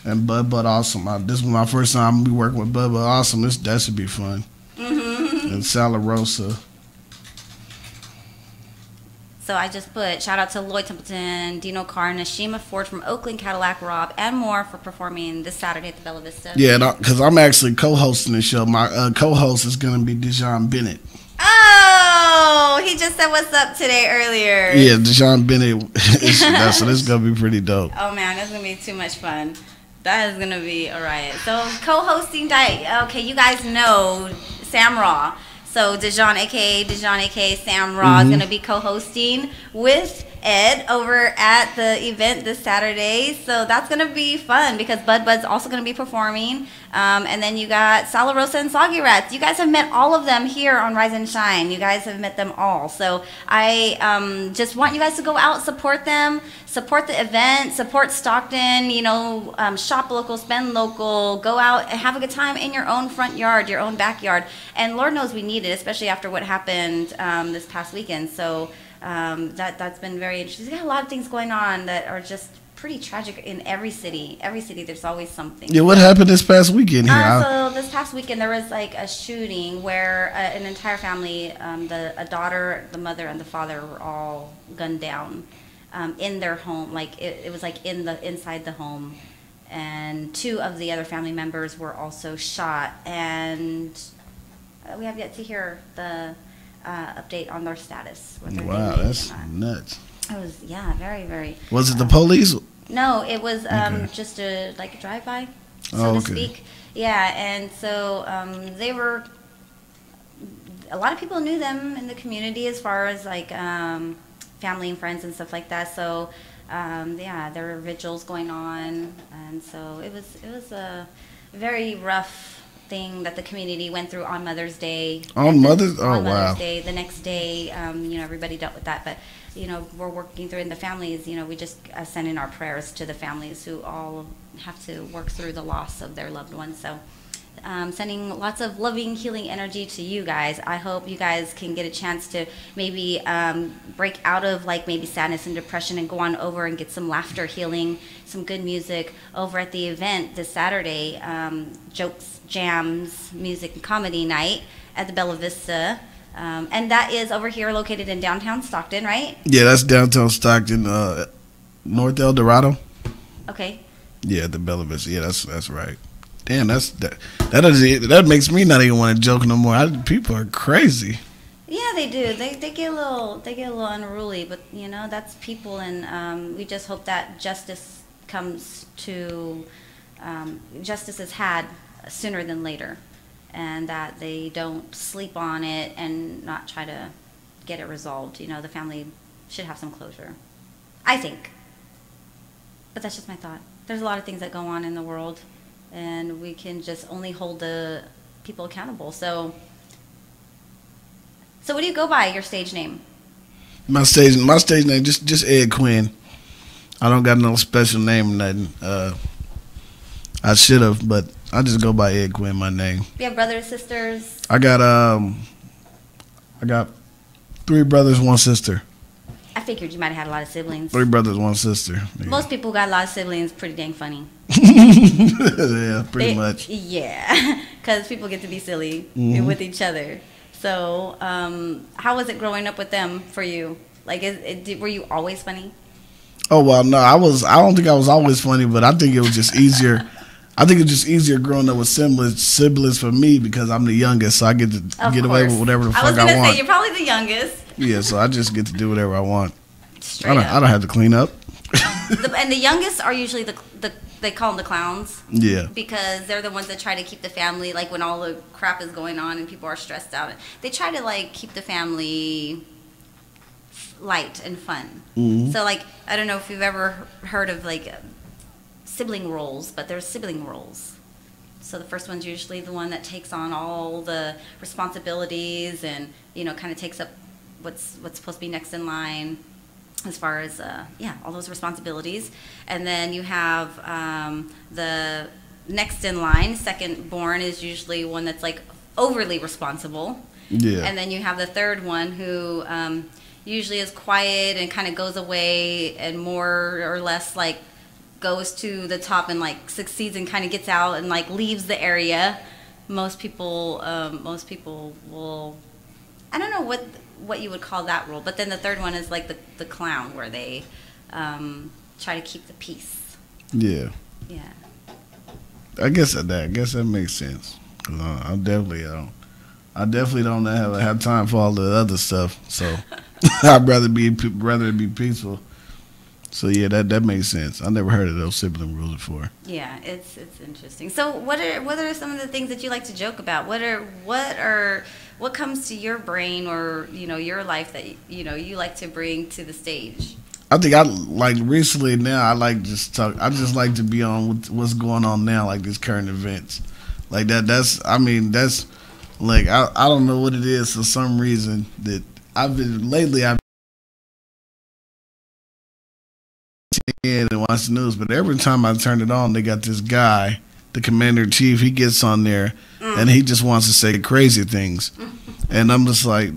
and Bud Awesome. This was my first time we working with Bud Awesome. That should be fun. And Sala Rosa.
So I just put shout out to Lloyd Templeton, Dino Carr, Nashima Ford from Oakland, Cadillac Rob, and more for performing this Saturday at the Bella Vista.
Yeah, because I'm actually co-hosting the show. My co-host is going to be Dejon Bennett.
Oh, he just said what's up today earlier.
Yeah, Dejon Bennett. So this is going to be pretty dope.
Oh, man, that's going to be too much fun. That is going to be a riot. So co-hosting, okay, you guys know Sam Raw. So Dejon, aka Sam Raw, is going to be co-hosting with Ed over at the event this Saturday. So that's going to be fun because Bud's also going to be performing. And then you got Sala Rosa and Soggy Rats. You guys have met all of them here on Rise and Shine. You guys have met them all. So I just want you guys to go out, support them, support the event, support Stockton, shop local, spend local, go out and have a good time in your own front yard, your own backyard. And Lord knows we need it, especially after what happened this past weekend. So that's been very interesting. There's got a lot of things going on that are just pretty tragic in every city. Every city, there's always something.
Yeah, what happened this past weekend here?
So this past weekend, there was like a shooting where an entire family, a daughter, the mother, and the father were all gunned down in their home. Like it was like inside the home, and 2 of the other family members were also shot. And we have yet to hear the update on their status.
Wow, that's nuts.
It was, very, very.
Was it the police?
No, it was just a drive-by, so to speak. Yeah, and so they were. A lot of people knew them in the community as far as family and friends and stuff like that. So there were vigils going on, and so it was a very rough thing that the community went through on Mother's Day.
On Mother's
Day, the next day, everybody dealt with that, but we're working through in the families. We just send in our prayers to the families who all have to work through the loss of their loved ones. So sending lots of loving, healing energy to you guys. I hope you guys can get a chance to maybe break out of maybe sadness and depression and go on over and get some laughter, healing, some good music over at the event this Saturday. Jokes, jams, music, and comedy night at the Bella Vista. And that is over here located in downtown Stockton, right?
Yeah, that's downtown Stockton, North El Dorado.
Okay.
Yeah, the Bella Vista. Yeah, that's right. Damn, that makes me not even want to joke no more. People are crazy.
Yeah, they do. They get a little unruly, but you know that's people, and we just hope that justice comes to justice is had sooner than later, and that they don't sleep on it and not try to get it resolved. You know, the family should have some closure, I think. But that's just my thought. There's a lot of things that go on in the world, and we can just only hold the people accountable. So what do you go by, your stage name?
My stage name just Ed Quinn. I don't got no special name or nothing. I should have, but I just go by Ed Quinn, my name.
You have brothers, sisters?
I got 3 brothers, 1 sister.
I figured you might have had a lot of siblings.
3 brothers, 1 sister. Yeah.
Most people who got a lot of siblings pretty dang funny.
Yeah, pretty much.
Yeah, because people get to be silly with each other. So, how was it growing up with them for you? Like, were you always funny?
Oh well, no, I don't think I was always funny, but I think it was just easier. I think it's just easier growing up with siblings for me because I'm the youngest, so I get to get away with whatever the fuck I want.
I was gonna say you're probably the youngest.
Yeah, so I just get to do whatever I want. I don't have to clean up.
And the youngest are usually they call them the clowns.
Yeah.
Because they're the ones that try to keep the family, like when all the crap is going on and people are stressed out. They try to like keep the family light and fun.
Mm-hmm.
So like, I don't know if you've ever heard of like sibling roles, but there's sibling roles. So the first one's usually the one that takes on all the responsibilities and, you know, kind of takes up what's supposed to be next in line as far as, all those responsibilities. And then you have the next in line, second born, is usually one that's like overly responsible.
Yeah.
And then you have the third one who usually is quiet and kind of goes away and more or less like goes to the top and like succeeds and kind of gets out and like leaves the area. Most people will, I don't know what you would call that role, but then the third one is like the clown, where they try to keep the peace.
Yeah.
Yeah.
I guess that makes sense. I definitely don't have time for all the other stuff. So I'd rather it be peaceful. So yeah, that makes sense. I never heard of those sibling rules before.
Yeah, it's interesting. So what are some of the things that you like to joke about? What comes to your brain or, you know, your life that, you know, you like to bring to the stage?
I think I like recently now I just like to be on with what's going on now, like these current events. Like that's like I don't know what it is for some reason that I've and watch the news, but every time I turn it on, they got this guy, the commander-in-chief. He gets on there, and he just wants to say crazy things, and I'm just like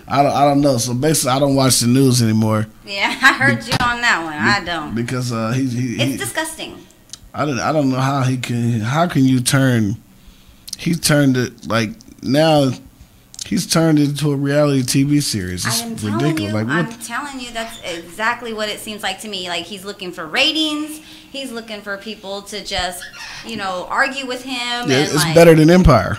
I don't know. So basically, I don't watch the news anymore.
Yeah, I heard you on that one. I don't
because
it's disgusting.
I don't know how he can. How can you turn? He turned it like now. He's turned it into a reality TV series. It's ridiculous.
I'm telling you, that's exactly what it seems like to me. Like, he's looking for ratings. He's looking for people to just, you know, argue with him.
Yeah,
and
it's better than Empire.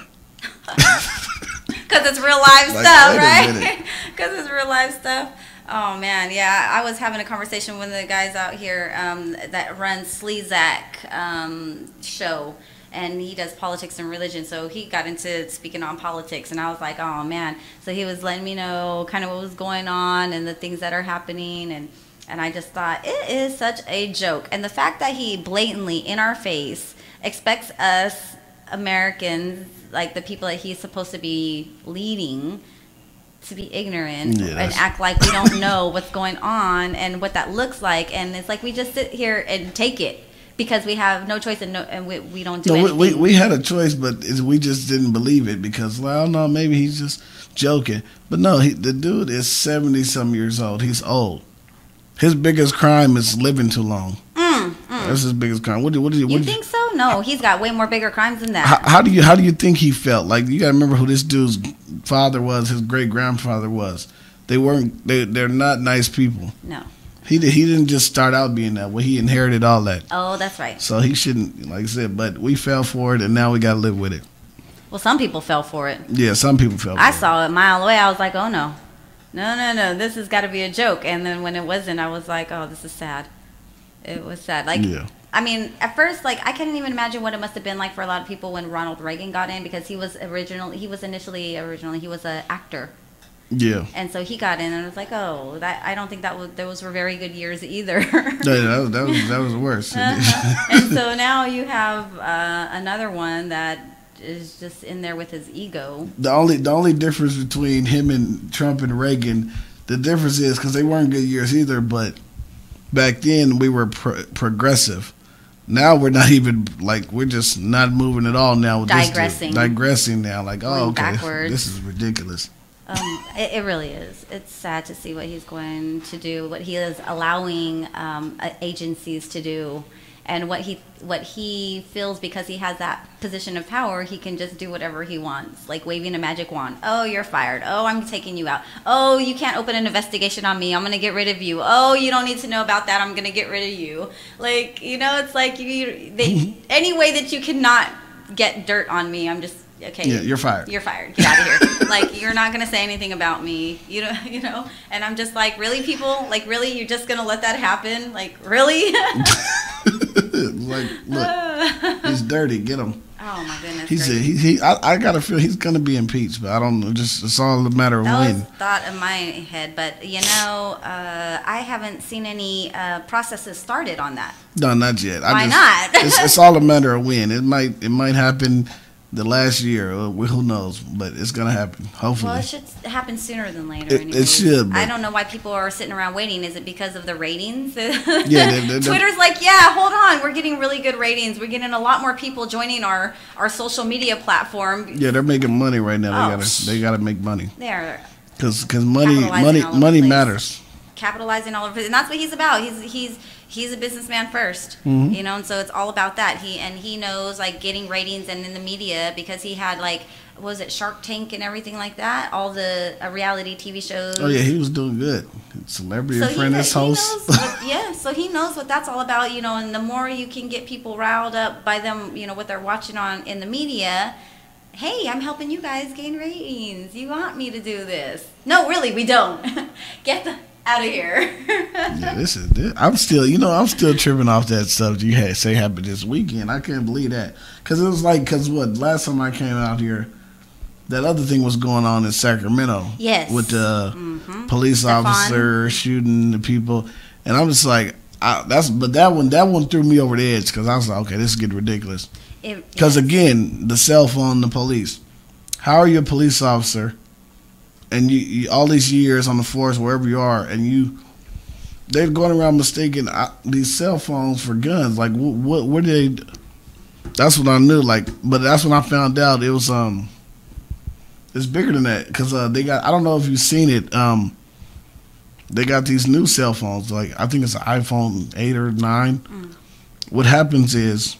Because it's real life stuff, right? Because it's real life stuff. Oh, man. Yeah, I was having a conversation with the guys out here that runs Sleazak show. And he does politics and religion, so he got into speaking on politics, and I was like, oh, man. So he was letting me know kind of what was going on and the things that are happening, and I just thought, it is such a joke. And the fact that he blatantly, in our face, expects us Americans, like the people that he's supposed to be leading, to be ignorant and act like we don't know what's going on and what that looks like. And it's like we just sit here and take it. Because we have no choice and we don't do anything.
We had a choice, but we just didn't believe it because, well, no, maybe he's just joking. But no, the dude is 70-some years old. He's old. His biggest crime is living too long. That's his biggest crime. What
you think so? No, he's got way more bigger crimes than that.
How do you think he felt? Like, you got to remember who this dude's father was, his great-grandfather was. They're not nice people.
No.
He didn't just start out being that way. He inherited all that.
Oh, that's right.
So he shouldn't, like I said, but we fell for it, and now we got to live with it.
Well, some people fell for it.
Yeah, some people fell for
I
it.
saw it a mile away. I was like, oh no. No, this has got to be a joke. And then when it wasn't, I was like, oh, this is sad. It was sad. Like,
Yeah.
I mean, at first, like, I couldn't even imagine what it must have been like for a lot of people when Ronald Reagan got in, because he was initially he was an actor.
Yeah.
And so he got in, and I was like, oh, I don't think those were very good years either.
Yeah, that was worse.
And so now you have another one that is just in there with his ego.
The only difference between him and Trump and Reagan, the difference is because they weren't good years either, but back then we were progressive. Now we're not even, like, we're just not moving at all now. With digressing now. Like, oh, okay,
backwards.
This is ridiculous.
It really is. It's sad to see what he's going to do, what he is allowing agencies to do, and what he feels because he has that position of power, he can just do whatever he wants, like waving a magic wand. Oh, you're fired. Oh, I'm taking you out. Oh, you can't open an investigation on me. I'm going to get rid of you. Oh, you don't need to know about that. I'm going to get rid of you. Like, you know, it's like any way that you cannot get dirt on me, I'm just, okay.
Yeah, you're fired.
You're fired. Get out of here. Like, you're not going to say anything about me. You know, and I'm just like, really, people? Like, really? You're just going to let that happen? Like, really?
Like, look, he's dirty. Get him.
Oh my goodness.
I got to feel he's gonna be impeached, but I don't know. Just it's all a matter of when.
That was thought in my head, but you know, I haven't seen any processes started on that.
No, not yet.
Why not?
It's all a matter of when. It might happen the last year. Who knows? But it's gonna happen. Hopefully.
Well, it should happen sooner than later.
It should.
I don't know why people are sitting around waiting. Is it because of the ratings?
Yeah.
Twitter's like, yeah, hold on. We're getting really good ratings. We're getting a lot more people joining our social media platform.
Yeah, they're making money right now. They gotta make money.
They are.
Because money matters.
Capitalizing all over it, and that's what he's about. He's a businessman first,
Mm-hmm.
you know, and so it's all about that. He knows, like, getting ratings and in the media, because he had, like, was it Shark Tank and everything like that, all the reality TV shows.
Oh yeah, he was doing good. Celebrity Apprentice host.
So he knows what that's all about, you know. And the more you can get people riled up by them, you know, what they're watching on in the media. Hey, I'm helping you guys gain ratings. You want me to do this? No, really, we don't. Get the out of here.
Yeah, I'm still tripping off that stuff you had say happened this weekend. I can't believe that, because it was like, last time I came out here, that other thing was going on in Sacramento.
Yes.
With the police officer shooting the people, and I'm just like, that one threw me over the edge, because I was like, okay, this is getting ridiculous. Because again, the cell phone, the police. How are you a police officer? And you all these years on the force, wherever you are, and they're going around mistaking these cell phones for guns. Like, what did they? That's what I knew. Like, but that's when I found out it was it's bigger than that, because they got. I don't know if you've seen it. They got these new cell phones. Like, I think it's an iPhone 8 or 9. What happens is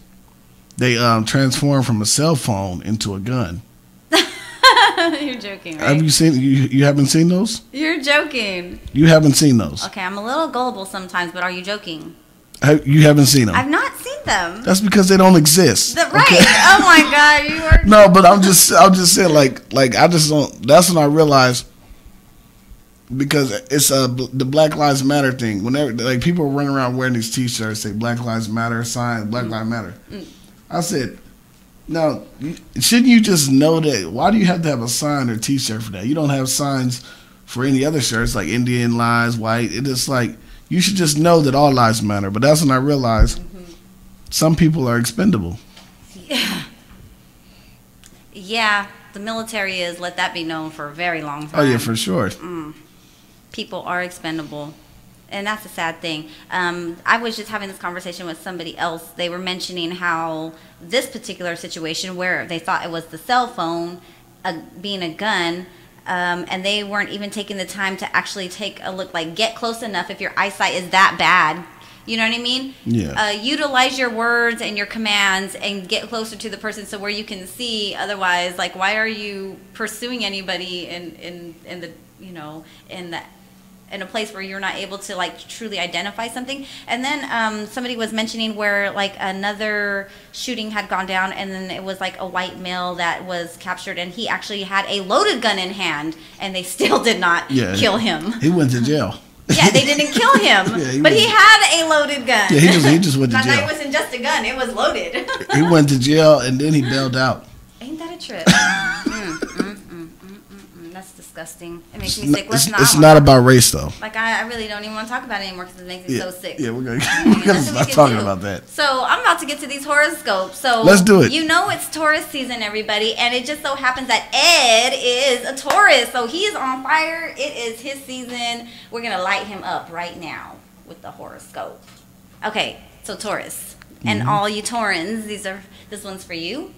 they transform from a cell phone into a gun.
You're joking, right?
Have you seen? You haven't seen those?
You're joking.
You haven't seen those?
Okay, I'm a little gullible sometimes, but are you joking?
You haven't seen them?
I've not seen them.
That's because they don't exist.
Right? Okay? Oh my God, you are.
No, but I'm just saying, like I just don't. That's when I realized, because it's the Black Lives Matter thing. Whenever, like, people are running around wearing these T-shirts say Black Lives Matter sign, Black Lives Matter. I said, now, shouldn't you just know that? Why do you have to have a sign or T-shirt for that? You don't have signs for any other shirts, like Indian lives, white. It is like, you should just know that all lives matter. But that's when I realized some people are expendable.
Yeah, the military is, let that be known for a very long time.
Oh yeah, for sure.
People are expendable. And that's a sad thing. I was just having this conversation with somebody else. They were mentioning how this particular situation, where they thought it was the cell phone being a gun, and they weren't even taking the time to actually take a look, like, get close enough if your eyesight is that bad. You know what I mean?
Yeah.
Utilize your words and your commands and get closer to the person so where you can see. Otherwise, like, why are you pursuing anybody in the, you know, in the in a place where you're not able to like truly identify something. And then somebody was mentioning where like another shooting had gone down, and then it was like a white male that was captured, and he actually had a loaded gun in hand, and they still did not kill him.
He went to jail.
Yeah, they didn't kill him,
Yeah,
but he had a loaded gun.
Yeah, he just went to
Not
jail.
that it wasn't just a gun; it was loaded.
He went to jail and then he bailed out.
Ain't that a trip? That's disgusting. It makes me sick.
It's not about race though.
Like I really don't even want to talk about it anymore because it makes me so sick.
Yeah, we're gonna stop talking about that.
So I'm about to get to these horoscopes. So
let's do it.
You know it's Taurus season, everybody, and it just so happens that Ed is a Taurus, so he is on fire. It is his season. We're gonna light him up right now with the horoscope. Okay, so Taurus and all you Taurans, this one's for you.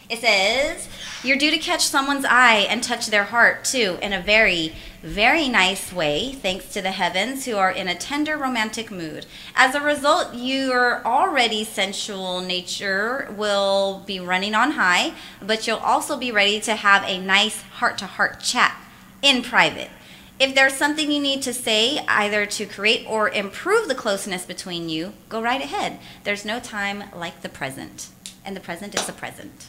It says, you're due to catch someone's eye and touch their heart, too, in a very, very nice way, thanks to the heavens, who are in a tender romantic mood. As a result, your already sensual nature will be running on high, but you'll also be ready to have a nice heart-to-heart chat in private. If there's something you need to say, either to create or improve the closeness between you, go right ahead. There's no time like the present, and the present is the present.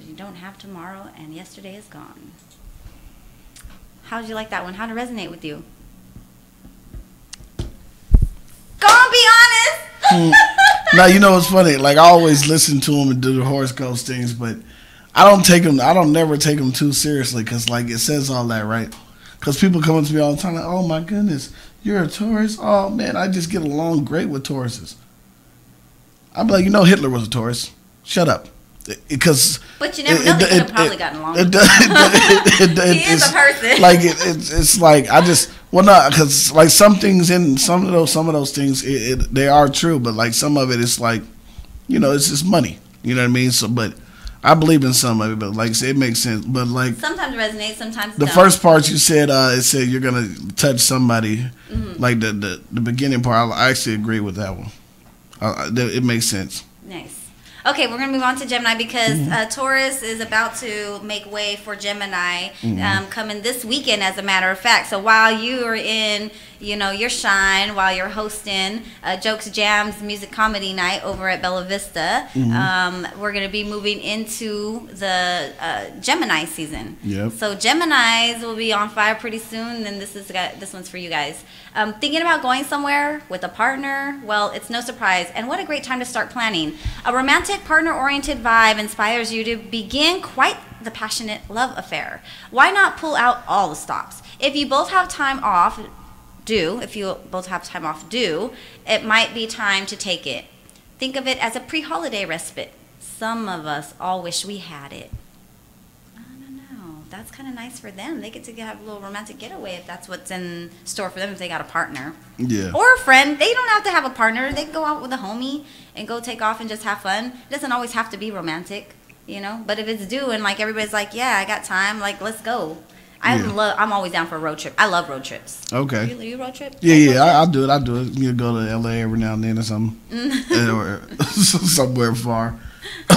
You don't have tomorrow, and yesterday is gone. How did you like that one? How did it resonate with you? Go on, be honest.
Now you know what's funny. Like I always listen to them and do the horoscopes things, but I don't never take them too seriously because like it says all that, right? Because people come up to me all the time like, oh my goodness, you're a Taurus. Oh man, I just get along great with Tauruses. I'm like, Hitler was a Taurus. Shut up. Because
but you never know, they could have probably gotten along. He is a person.
Like it's like because like some things in some of those things they are true, but like some of it it's like it's just money. You know what I mean? So, but I believe in some of it, but like I say, it makes sense. But like
sometimes it resonates, sometimes
the
don't.
first part you said, it said you're gonna touch somebody. Like the beginning part, I actually agree with that one. It makes sense.
Nice. Okay, we're going to move on to Gemini because Taurus is about to make way for Gemini coming this weekend, as a matter of fact. So while you are in, your shine, while you're hosting Jokes Jams Music Comedy Night over at Bella Vista, we're going to be moving into the Gemini season.
Yep.
So Geminis will be on fire pretty soon, and this one's for you guys. Thinking about going somewhere with a partner? Well, it's no surprise, and what a great time to start planning. A romantic partner-oriented vibe inspires you to begin quite the passionate love affair. Why not pull out all the stops? If you both have time off, it might be time to take it. Think of it as a pre-holiday respite. Some of us all wish we had it. That's kind of nice for them. They get to have a little romantic getaway if that's what's in store for them, if they got a partner.
Yeah.
Or a friend. They don't have to have a partner. They can go out with a homie and go take off and just have fun. It doesn't always have to be romantic, But if it's due and like everybody's like, yeah, I got time, like let's go. I'm always down for a road trip. I love road trips.
Okay.
You road trip?
Yeah, I'll do it. You go to LA every now and then or something. Or somewhere far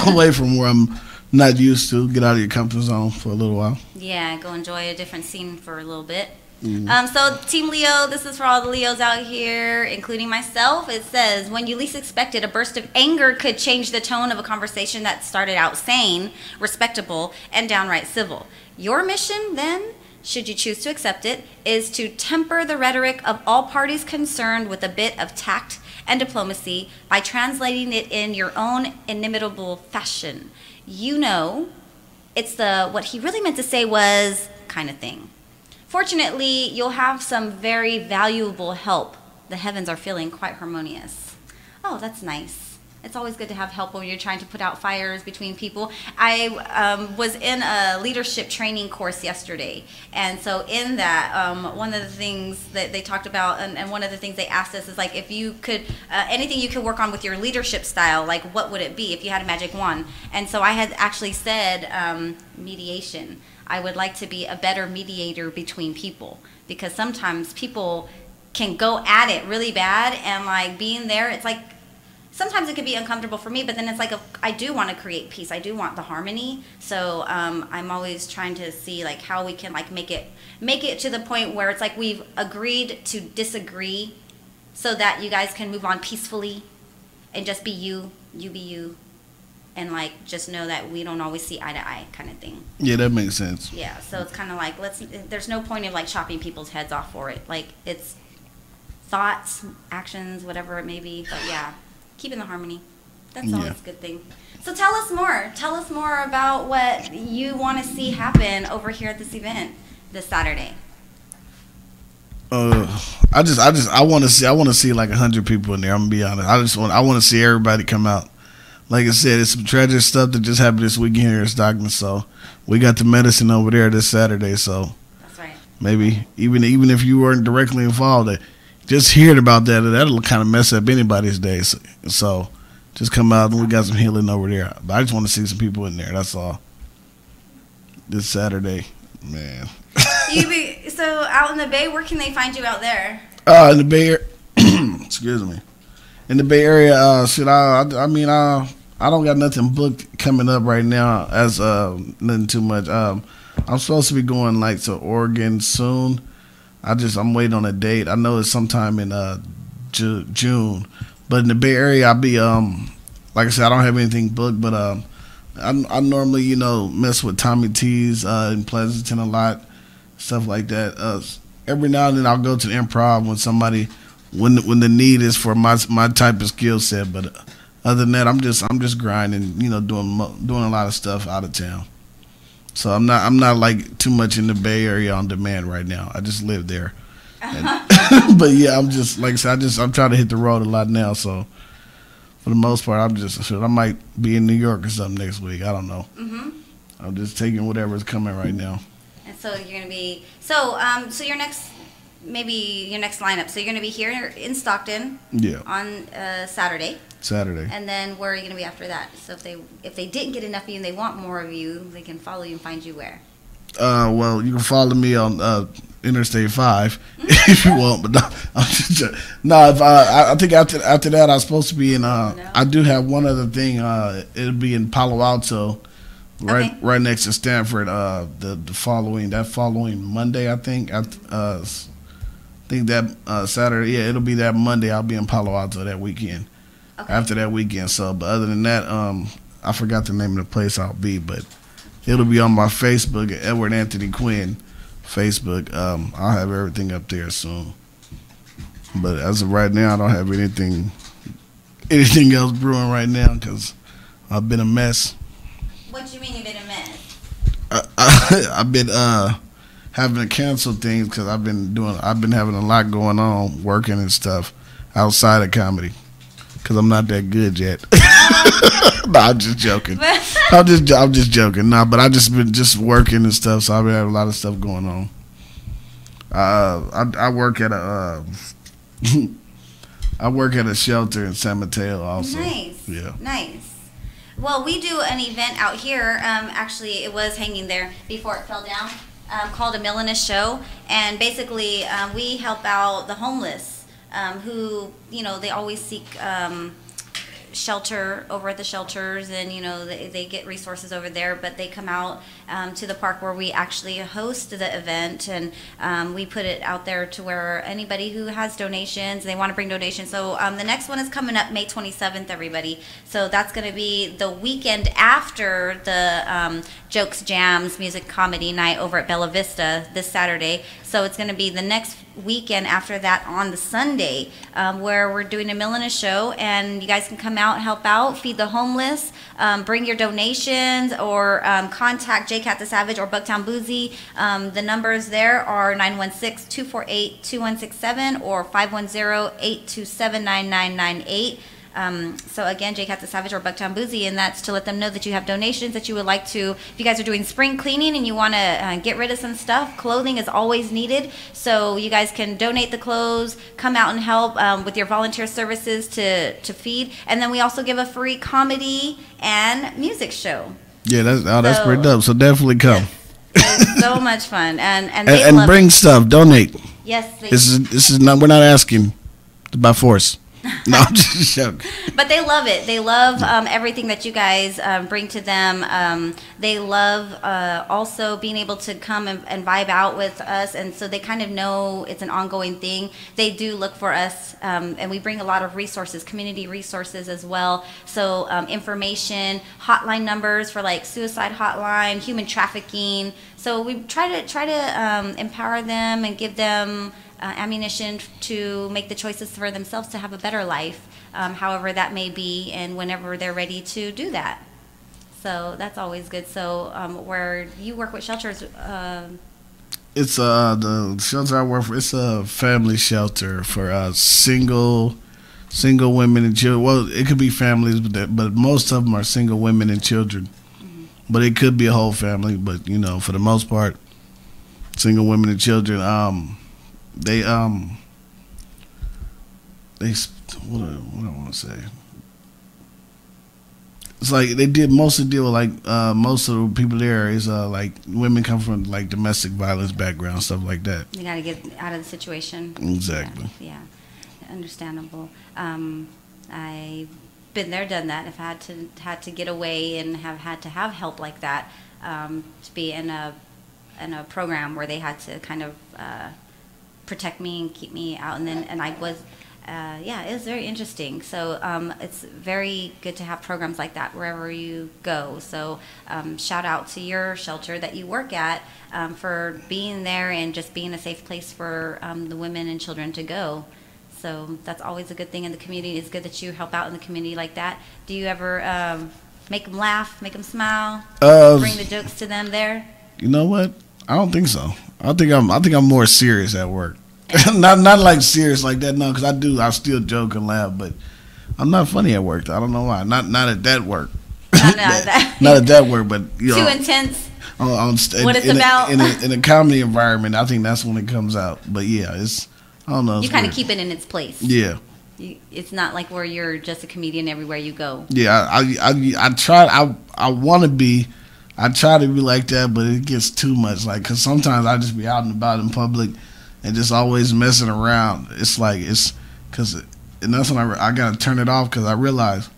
away from where I'm not used to. Get out of your comfort zone for a little while.
Yeah, go enjoy a different scene for a little bit. So Team Leo, this is for all the Leos out here, including myself. It says, when you least expect it, a burst of anger could change the tone of a conversation that started out sane, respectable, and downright civil. Your mission, then, should you choose to accept it, is to temper the rhetoric of all parties concerned with a bit of tact and diplomacy by translating it in your own inimitable fashion. It's the what he really meant to say was kind of thing. Fortunately, you'll have some very valuable help. The heavens are feeling quite harmonious. Oh, that's nice. It's always good to have help when you're trying to put out fires between people. I was in a leadership training course yesterday. And so in that, one of the things that they talked about and one of the things they asked us is like, if you could, anything you could work on with your leadership style, like what would it be if you had a magic wand? And so I had actually said mediation. I would like to be a better mediator between people because sometimes people can go at it really bad and like being there, it's like, sometimes it could be uncomfortable for me, but then it's like I do want to create peace. I do want the harmony. So I'm always trying to see like how we can like make it to the point where it's like we've agreed to disagree, so that you guys can move on peacefully, and just be you be you, and like just know that we don't always see eye to eye kind of thing.
Yeah, that makes sense.
Yeah, so it's kind of like there's no point of like chopping people's heads off for it. Like it's thoughts, actions, whatever it may be. But yeah, keeping the harmony. That's always a good thing. So tell us more. Tell us more about what you want to see happen over here at this event this Saturday.
I want to see like 100 people in there. I'm gonna be honest. I want to see everybody come out. Like I said, it's some tragic stuff that just happened this weekend here in Stockton. So we got the medicine over there this Saturday. So
that's right.
Maybe even if you weren't directly involved, just hearing about that'll kind of mess up anybody's day. So just come out, and we got some healing over there. But I just want to see some people in there. That's all. This Saturday, man.
So out in the Bay, where can they find you out there?
In the Bay Area. Excuse me. In the Bay Area, I don't got nothing booked coming up right now as nothing too much. I'm supposed to be going like to Oregon soon. I'm waiting on a date. I know it's sometime in June. But in the Bay Area, I'll be like I said, I don't have anything booked, but I normally mess with Tommy T's in Pleasanton a lot, stuff like that. Every now and then I'll go to the Improv when the need is for my type of skill set. But other than that, I'm just grinding, doing a lot of stuff out of town. So I'm not like too much in the Bay Area on demand right now. I just live there. But yeah, I'm just like I said, I'm trying to hit the road a lot now. So for the most part, I might be in New York or something next week. I don't know. Mm-hmm. I'm just taking whatever's coming right now.
And so you're gonna be so your next lineup. So you're gonna be here in Stockton.
Yeah.
On Saturday.
Saturday.
And then where are you gonna be after that? So if they didn't get enough of you and they want more of you, they can follow you and find you where?
Well, you can follow me on Interstate 5 if you want, but no, I'm just joking. No, I think after that I'm supposed to be in. I do have one other thing. It'll be in Palo Alto, right next to Stanford. The following Monday, I think. I think that Saturday. Yeah, it'll be that Monday. I'll be in Palo Alto that weekend. Okay. After that weekend. So, but other than that, I forgot the name of the place I'll be, but it'll be on my Facebook, Edward Anthony Quinn Facebook. I'll have everything up there soon. But as of right now, I don't have anything else brewing right now because I've been a mess.
What do you mean you've been a mess?
I've been having to cancel things because I've been having a lot going on, working and stuff outside of comedy. Because I'm not that good yet. No, I'm just joking. I'm just joking. No, but I been working and stuff, so I've been having a lot of stuff going on. I work at a shelter in San Mateo also.
Nice.
Yeah.
Nice. Well, we do an event out here. Actually, it was hanging there before it fell down. Called a Millinous Show, and basically we help out the homeless. Who, they always seek shelter over at the shelters, and they get resources over there, but they come out to the park where we actually host the event, and we put it out there to where anybody who has donations, they want to bring donations. So the next one is coming up May 27th, everybody. So that's going to be the weekend after the Jokes Jams Music Comedy Night over at Bella Vista this Saturday. So it's going to be the next weekend after that on the Sunday, where we're doing a Millinous Show, and you guys can come out, help out, feed the homeless, bring your donations, or contact J-Cat the Savage or Bucktown Boozy. The numbers there are 916-248-2167 or 510-827-9998. So again, J-Cat the Savage or Bucktown Boozy, and that's to let them know that you have donations that you would like to, if you guys are doing spring cleaning and you want to get rid of some stuff, clothing is always needed. So you guys can donate the clothes, come out and help with your volunteer services to feed. And then we also give a free comedy and music show. Yeah,
that's pretty dope. So definitely come.
It's so much fun. And
bring stuff, donate.
Yes,
this is not, we're not asking by force. No, I'm just joking.
But they love it. They love everything that you guys bring to them. They love also being able to come and vibe out with us, and so they kind of know it's an ongoing thing. They do look for us, and we bring a lot of resources, community resources as well. So information, hotline numbers for like suicide hotline, human trafficking. So we try to empower them and give them ammunition to make the choices for themselves to have a better life, however that may be, and whenever they're ready to do that. So that's always good. So where you work with shelters,
it's the shelter I work for. It's a family shelter for single women and children. Well, it could be families, but most of them are single women and children. But it could be a whole family. But you know, for the most part, single women and children. They what I want to say. It's like they mostly deal with like most of the people there is like women come from like domestic violence background, stuff like that.
You got to get out of the situation.
Exactly.
Yeah, understandable. I've been there, done that. If I had to get away and have had to have help like that, to be in a program where they had to kind of protect me and keep me out, and I was it was very interesting. So it's very good to have programs like that wherever you go. So shout out to your shelter that you work at for being there and just being a safe place for the women and children to go. So that's always a good thing in the community. It's good that you help out in the community like that. Do you ever make them laugh, make them smile, bring the jokes to them there?
You know what? I don't think so. I think I'm more serious at work. not like serious like that. No, because I still joke and laugh, but I'm not funny at work. I don't know why. Not at that work. Not at that work, but you know,
too intense.
What it's about in a comedy environment, I think that's when it comes out. But yeah, I don't know.
You kind of keep it in its place.
Yeah.
It's not like where you're just a comedian everywhere you go.
Yeah, I try. I want to be. I try to be like that, but it gets too much. Like, cause sometimes I just be out and about in public, and just always messing around. It's like and that's when I gotta turn it off, because I realize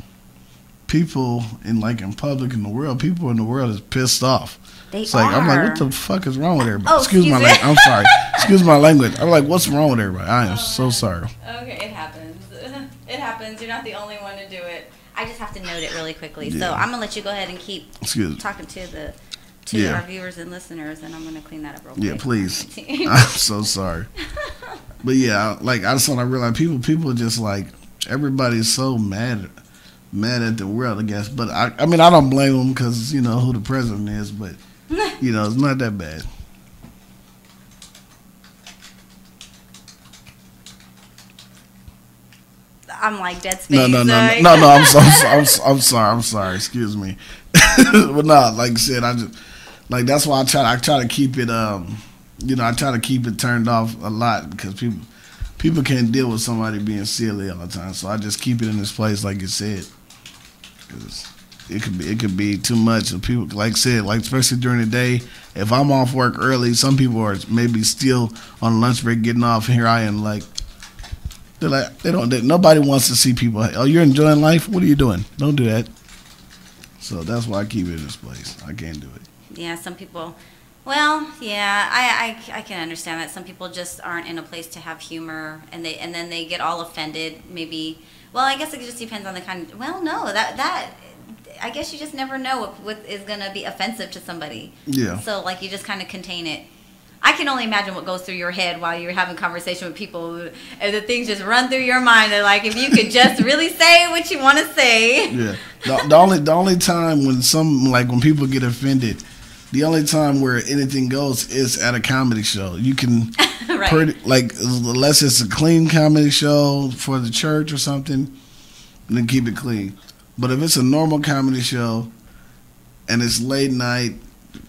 people in public in the world, people in the world is pissed off. It's like I'm like, what the fuck is wrong with everybody? Excuse my language. I'm sorry. Excuse my language. I'm like, what's wrong with everybody? I am so sorry.
Okay, it happens. It happens. You're not the only one to do it. I just have to note it really quickly.
Yeah.
So I'm gonna let you go ahead and keep talking to our viewers and listeners, and I'm gonna clean that up real quick.
Yeah, please. I'm so sorry. But yeah, like I just want to realize people just like everybody's so mad at the world, I guess. But I mean I don't blame them, because you know who the president is, but you know it's not that bad.
I'm like dead space.
No. I'm sorry. Excuse me. But no, like I said, I just that's why I try to keep it. I try to keep it turned off a lot, because people can't deal with somebody being silly all the time. So I just keep it in this place, like you said, because it could be too much. And people, like I said, like especially during the day, if I'm off work early, some people are maybe still on lunch break getting off. And here I am, like. They're like, nobody wants to see people. Oh, you're enjoying life? What are you doing? Don't do that. So that's why I keep it in this place. I can't do it.
Yeah, some people. Well, yeah, I can understand that. Some people just aren't in a place to have humor, and then they get all offended. Maybe. Well, I guess it just depends on the kind. Well, no, that I guess you just never know what is gonna be offensive to somebody.
Yeah.
So like you just kind of contain it. I can only imagine what goes through your head while you're having conversation with people, and the things just run through your mind. And like, if you could just really say what you want to say.
Yeah. The only time when people get offended, the only time where anything goes is at a comedy show. You can
right.
Unless it's a clean comedy show for the church or something, then keep it clean. But if it's a normal comedy show and it's late night,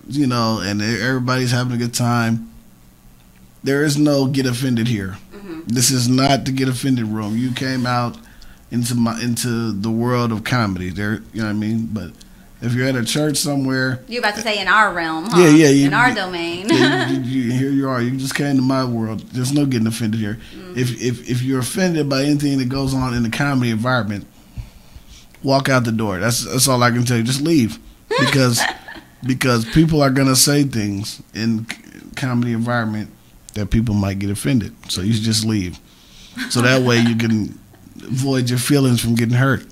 you know, and everybody's having a good time, there is no get offended here. Mm-hmm. This is not the get offended room. You came out into the world of comedy. There, you know what I mean? But If you're at a church somewhere,
You're about to say in our realm, huh?
yeah,
in our domain.
Here you are. You just came to my world. There's no getting offended here. If you're offended by anything that goes on in the comedy environment, walk out the door. That's all I can tell you. Just leave, because people are gonna say things in comedy environment that people might get offended. So you should just leave. So that way you can avoid your feelings from getting hurt.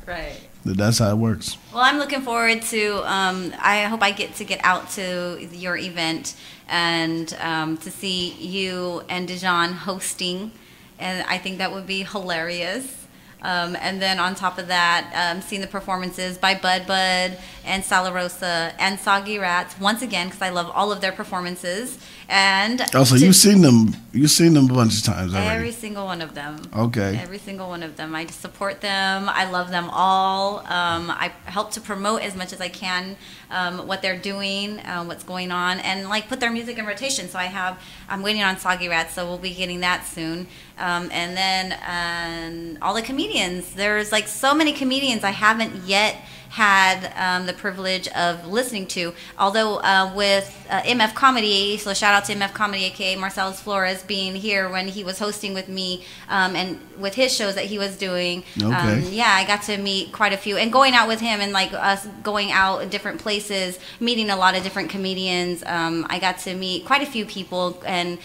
Right.
That's how it works.
Well, I'm looking forward to, I hope I get to get out to your event and to see you and Dijon hosting. And I think that would be hilarious. And then on top of that, seeing the performances by Bud and Salarosa and Soggy Rats once again, because I love all of their performances. And
also, you've seen them a bunch of times already.
Every single one of them.
Okay.
Every single one of them. I just support them. I love them all. I help to promote as much as I can what they're doing, what's going on, and like put their music in rotation. So I'm waiting on Soggy Rats, so we'll be getting that soon. And then all the comedians. There's like so many comedians I haven't yet had the privilege of listening to. Although with MF Comedy, so shout out to MF Comedy, aka Marcellus Flores, being here when he was hosting with me and with his shows that he was doing.
Okay.
Yeah, I got to meet quite a few, and going out with him and like us going out in different places, meeting a lot of different comedians. I got to meet quite a few people and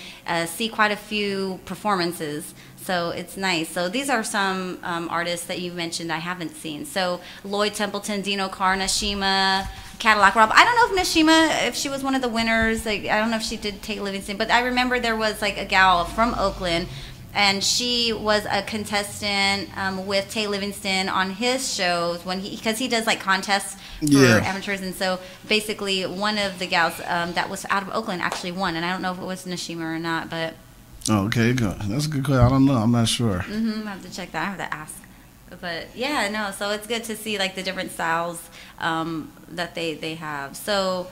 see quite a few performances. So it's nice. So these are some artists that you mentioned I haven't seen. So Lloyd Templeton, Dino Carr, Nashima, Cadillac Rob. I don't know if Nashima, if she was one of the winners. Like, I don't know if she did take Livingston, but I remember there was like a gal from Oakland, and she was a contestant with Tay Livingston on his shows because he does like contests for amateurs, and so basically one of the gals that was out of Oakland actually won, and I don't know if it was Nashima or not, but.
Okay, good. That's a good question. I don't know. I'm not sure.
I have to check that. I have to ask. But yeah, no. So it's good to see like the different styles that they have. So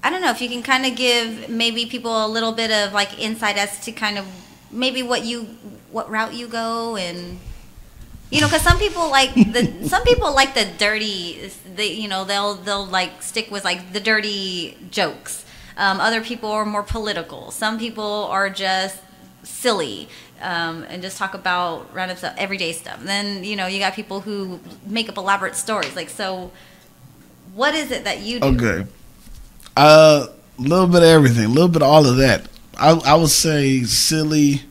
I don't know if you can kind of give maybe people a little bit of like insight as to kind of maybe what route you go, and because some people like the dirty. They'll like stick with like the dirty jokes. Other people are more political. Some people are just silly and just talk about random stuff, everyday stuff. Then, you got people who make up elaborate stories. Like, so what is it that you do?
Okay. A little bit of everything. A little bit of all of that. I would say silly.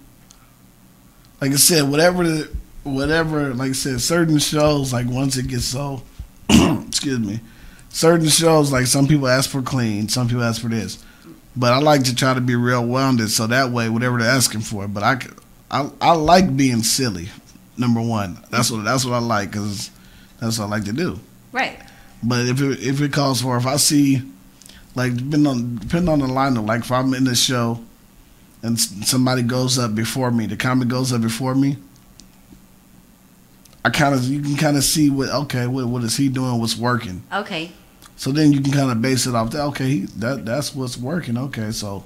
Like I said, whatever, like I said, certain shows, like once it gets so, excuse me, certain shows, like some people ask for clean, some people ask for this, but I like to try to be real rounded, so that way, whatever they're asking for. But I like being silly. Number one, that's what I like, because that's what I like to do.
Right.
But if it calls for, if I see, like depending on the lineup, like if I'm in the show and somebody goes up before me, the comic goes up before me, you can kind of see what is he doing, what's working.
Okay.
So then you can kind of base it off that. Okay, that's what's working. Okay, so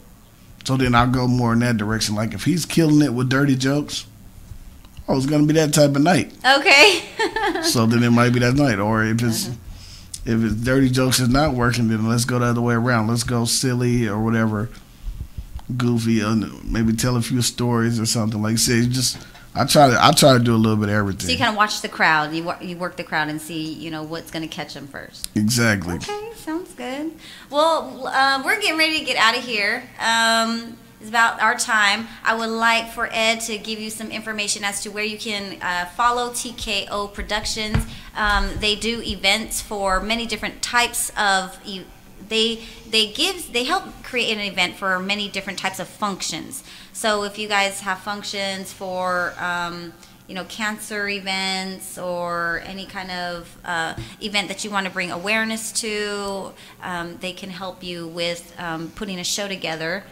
then I'll go more in that direction. Like if he's killing it with dirty jokes, it's gonna be that type of night.
Okay.
So then it might be that night. Or if it's dirty jokes is not working, then let's go the other way around. Let's go silly or whatever, goofy, maybe tell a few stories or something. Like say I try to do a little bit of everything.
So you kind of watch the crowd. You work the crowd and see, what's going to catch them first.
Exactly.
Okay, sounds good. Well, we're getting ready to get out of here. It's about our time. I would like for Ed to give you some information as to where you can follow TKO Productions. They do events for many different types of They help create an event for many different types of functions. So if you guys have functions for cancer events or any kind of event that you want to bring awareness to, they can help you with putting a show together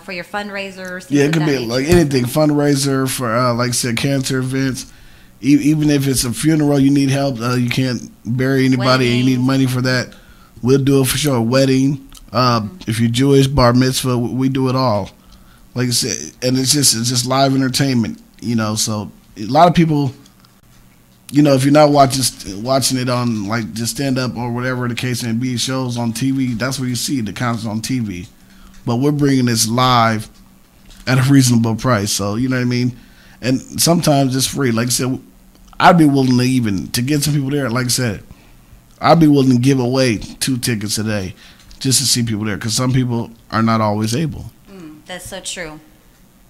for your fundraisers.
Yeah, it could be like anything, fundraiser for like I said, cancer events. Even if it's a funeral, you need help. You can't bury anybody, and you need money for that. We'll do it for sure. Wedding, if you're Jewish, bar mitzvah, we do it all. Like I said, and it's just live entertainment, So a lot of people you know, if you're not watching it on like just stand up or whatever the case may be, shows on TV, that's where you see the concerts on TV. But we're bringing this live at a reasonable price, so you know what I mean. And sometimes it's free. Like I said, I'd be willing to even to get some people there. Like I said, I'd be willing to give away 2 tickets a day just to see people there, because some people are not always able.
That's so true.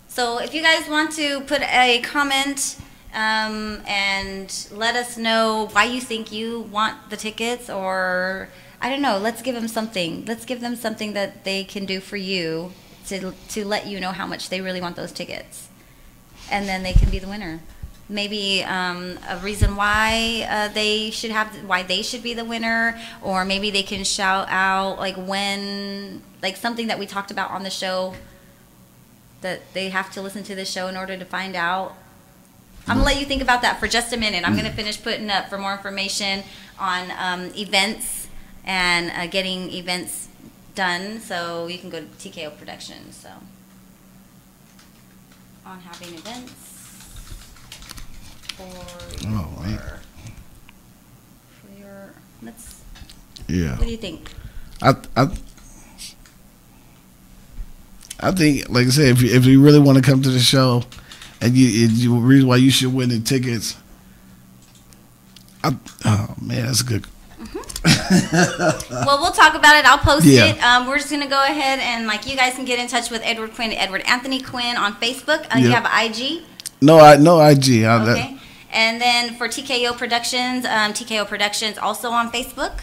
So if you guys want to put a comment and let us know why you think you want the tickets, or I don't know, let's give them something. Let's give them something that they can do for you to let you know how much they really want those tickets, and then they can be the winner. Maybe a reason why they should be the winner, or maybe they can shout out like when, like something that we talked about on the show that they have to listen to the show in order to find out. I'm gonna let you think about that for just a minute. I'm gonna finish putting up for more information on events and getting events done, so you can go to TKO Productions. So on having events for your let's.
Yeah.
What do you think?
I think, like I said, if you really want to come to the show, and you reason why you should win the tickets. Oh man, that's good.
Well, we'll talk about it. I'll post
Yeah.
it. We're just gonna go ahead and like you guys can get in touch with Edward Quinn, Edward Anthony Quinn on Facebook. You have an IG.
No IG.
Okay. And then for TKO Productions, TKO Productions also on Facebook.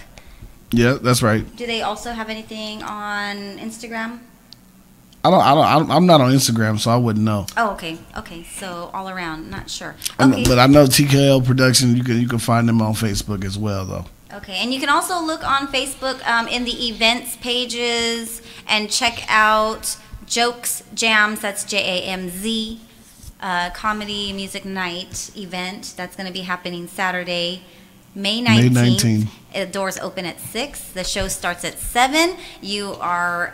Yeah, that's right.
Do they also have anything on Instagram?
I'm not on Instagram, so I wouldn't know.
Oh, okay. Okay, so all around, not sure. Okay.
But I know TKO Production. You can find them on Facebook as well, though.
Okay, and you can also look on Facebook in the events pages and check out Jokes Jams. That's JAMZ. Comedy Music Night event that's going to be happening Saturday, May 19th. Doors open at 6. The show starts at 7. You are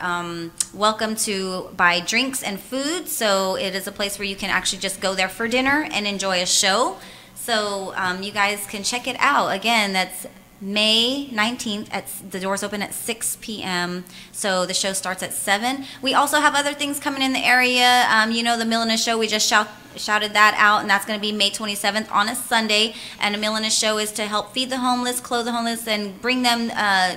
welcome to buy drinks and food. So it is a place where you can actually just go there for dinner and enjoy a show. So you guys can check it out. Again, that's May 19th. The doors open at 6 p.m. So the show starts at 7. We also have other things coming in the area. You know, the Millina Show, we just shouted that out, and that's going to be May 27th on a Sunday. And the Millina Show is to help feed the homeless, clothe the homeless, and bring them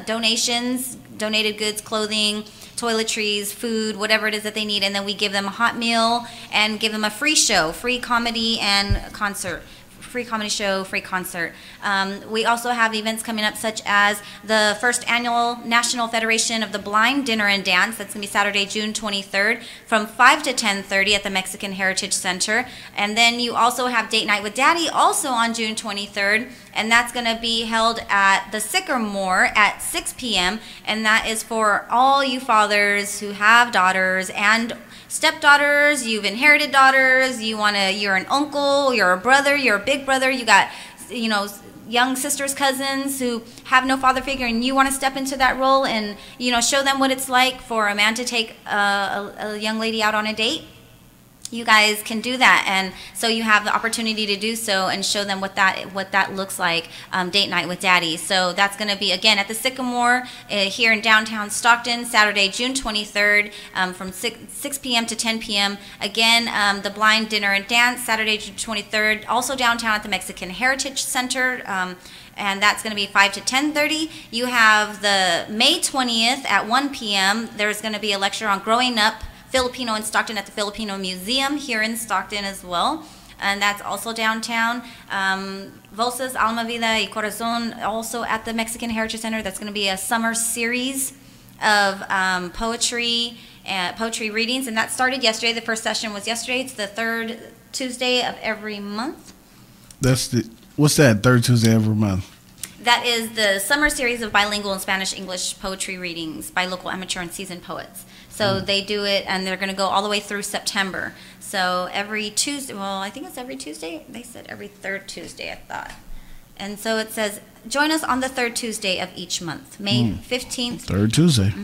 donations, donated goods, clothing, toiletries, food, whatever it is that they need. And then we give them a hot meal and give them a free show, free comedy and concert. Free comedy show, free concert. We also have events coming up such as the first annual National Federation of the Blind Dinner and Dance. That's going to be Saturday, June 23rd from 5 to 10:30 at the Mexican Heritage Center. And then you also have Date Night with Daddy also on June 23rd. And that's going to be held at the Sycamore at 6 p.m. And that is for all you fathers who have daughters and stepdaughters, you've inherited daughters, you're an uncle, you're a brother, you're a big brother, you got, you know, young sisters, cousins who have no father figure, and you want to step into that role and, you know, show them what it's like for a man to take a young lady out on a date. You guys can do that, and so you have the opportunity to do so and show them what that looks like. Date Night with Daddy. So that's going to be again at the Sycamore here in downtown Stockton, Saturday, June 23rd, from 6 p.m. to 10 p.m. Again, the Blind Dinner and Dance, Saturday, June 23rd, also downtown at the Mexican Heritage Center. And that's going to be 5 to 10:30. You have the May 20th at 1 p.m. There's going to be a lecture on growing up Filipino in Stockton at the Filipino Museum here in Stockton as well. And that's also downtown. Voces, Alma Vida y Corazon, also at the Mexican Heritage Center. That's going to be a summer series of poetry readings. And that started yesterday. The first session was yesterday. It's the third Tuesday of every month.
What's that, third Tuesday every month?
That is the summer series of bilingual and Spanish-English poetry readings by local amateur and seasoned poets. So they do it, and they're going to go all the way through September. So every Tuesday, well, I think it's every Tuesday. They said every third Tuesday, I thought. And so it says, join us on the third Tuesday of each month, May 15th.
Third Tuesday.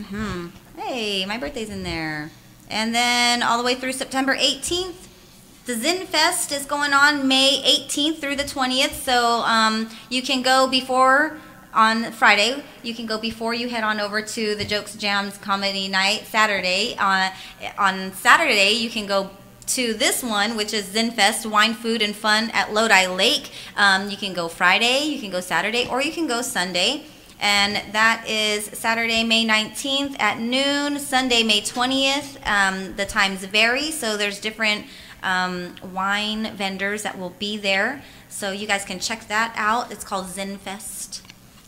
Hey, my birthday's in there. And then all the way through September 18th. The Zen Fest is going on May 18th through the 20th, so you can go before, on Friday, you can go before you head on over to the Jokes Jams Comedy Night Saturday. On Saturday, you can go to this one, which is Zen Fest, Wine, Food, and Fun at Lodi Lake. You can go Friday, you can go Saturday, or you can go Sunday. And that is Saturday, May 19th at noon, Sunday, May 20th. The times vary, so there's different wine vendors that will be there, so you guys can check that out. It's called Zen Fest.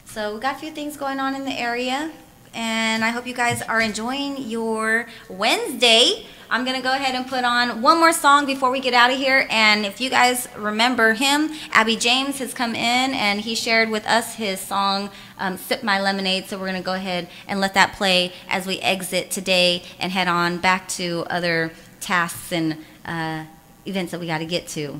So we got a few things going on in the area, and I hope you guys are enjoying your Wednesday. I'm gonna go ahead and put on one more song before we get out of here, and if you guys remember him, Abby James has come in and he shared with us his song Sip My Lemonade, so we're gonna go ahead and let that play as we exit today and head on back to other tasks and events that we got to get to.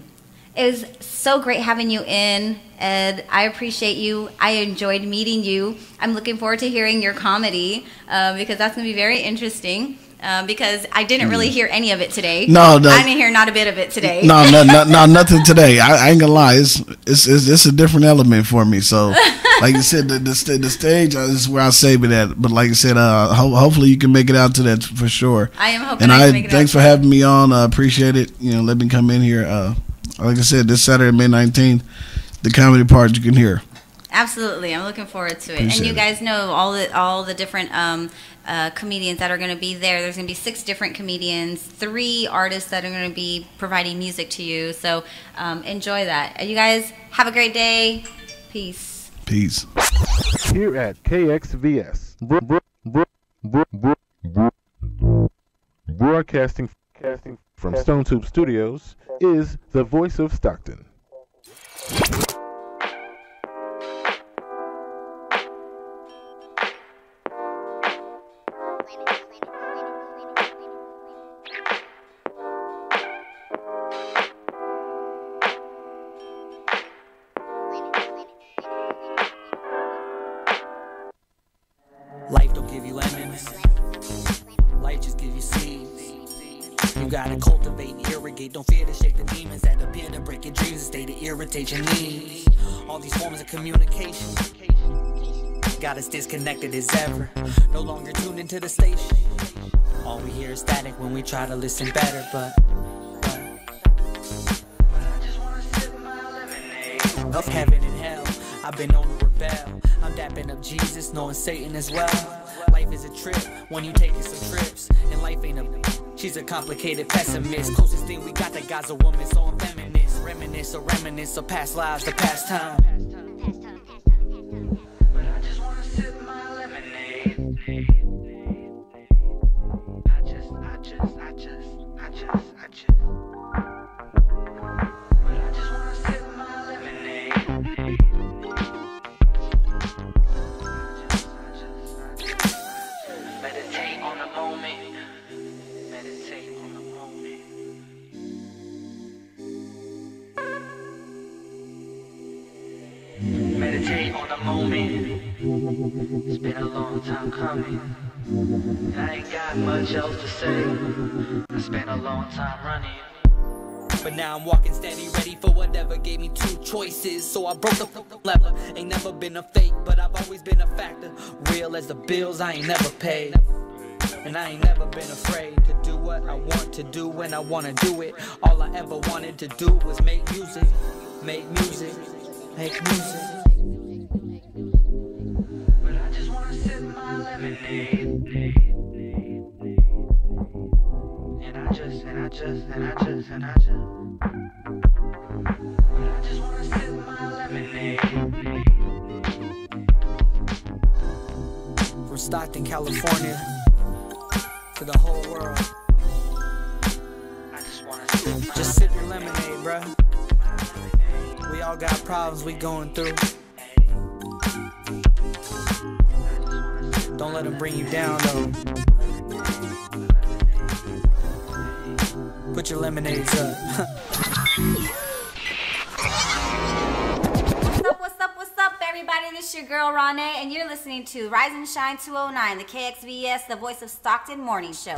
It was so great having you in, Ed. I appreciate you. I enjoyed meeting you. I'm looking forward to hearing your comedy because that's going to be very interesting. Because I didn't really hear any of it today.
No,
I didn't hear not a bit of it today.
No, nothing today. I ain't gonna lie. It's a different element for me. So, like you said, the stage is where I save it at. But like I said, hopefully you can make it out to that for sure.
I am hoping. And
thanks for having me on. Appreciate it. Let me come in here. Like I said, this Saturday, May 19th, the comedy part you can hear.
Absolutely, I'm looking forward to it. And you guys know all the different comedians that are going to be there. There's going to be 6 different comedians, 3 artists that are going to be providing music to you. So enjoy that. You guys have a great day. Peace.
Peace. Here at KXVS, broadcasting from Stone Tube Studios, is the voice of Stockton.
Life don't give you lemons. Life just give you seeds. You gotta cultivate and irrigate. Don't fear to shake the demons that appear to break your dreams and stay to irritate your needs. All these forms of communication got us disconnected as ever. No longer tuned into the station. All we hear is static when we try to listen better, but of heaven and hell, I've been known to rebel. I'm dapping up Jesus, knowing Satan as well. Life is a trip when you taking some trips, and life ain't a. She's a complicated pessimist. Closest thing we got to God's a woman, so I'm feminist. Reminisce of past lives, the past time. But I just wanna sip my lemonade. I just. But I just wanna sip my lemonade. Meditate on the moment. Meditate on the moment. Meditate on the moment. It's been a long time coming. And I ain't got much else to say. I spent a long time running. But now I'm walking steady, ready for whatever gave me 2 choices. So I broke the lever. Ain't never been a fake, but I've always been a factor. Real as the bills I ain't never paid. And I ain't never been afraid to do what I want to do when I want to do it. All I ever wanted to do was make music. Make music. Make music. But I just want to sip my lemonade. And I just. But I just want to sip my lemonade. From Stockton, California, to the whole world. I just wanna just sip your lemonade, bruh. We all got problems we going through. Don't let them bring you down, though. Put your lemonades up.
What's up, everybody? This is your girl, RawNe, and you're listening to Rise and Shine 209, the KXVS, the voice of Stockton morning show.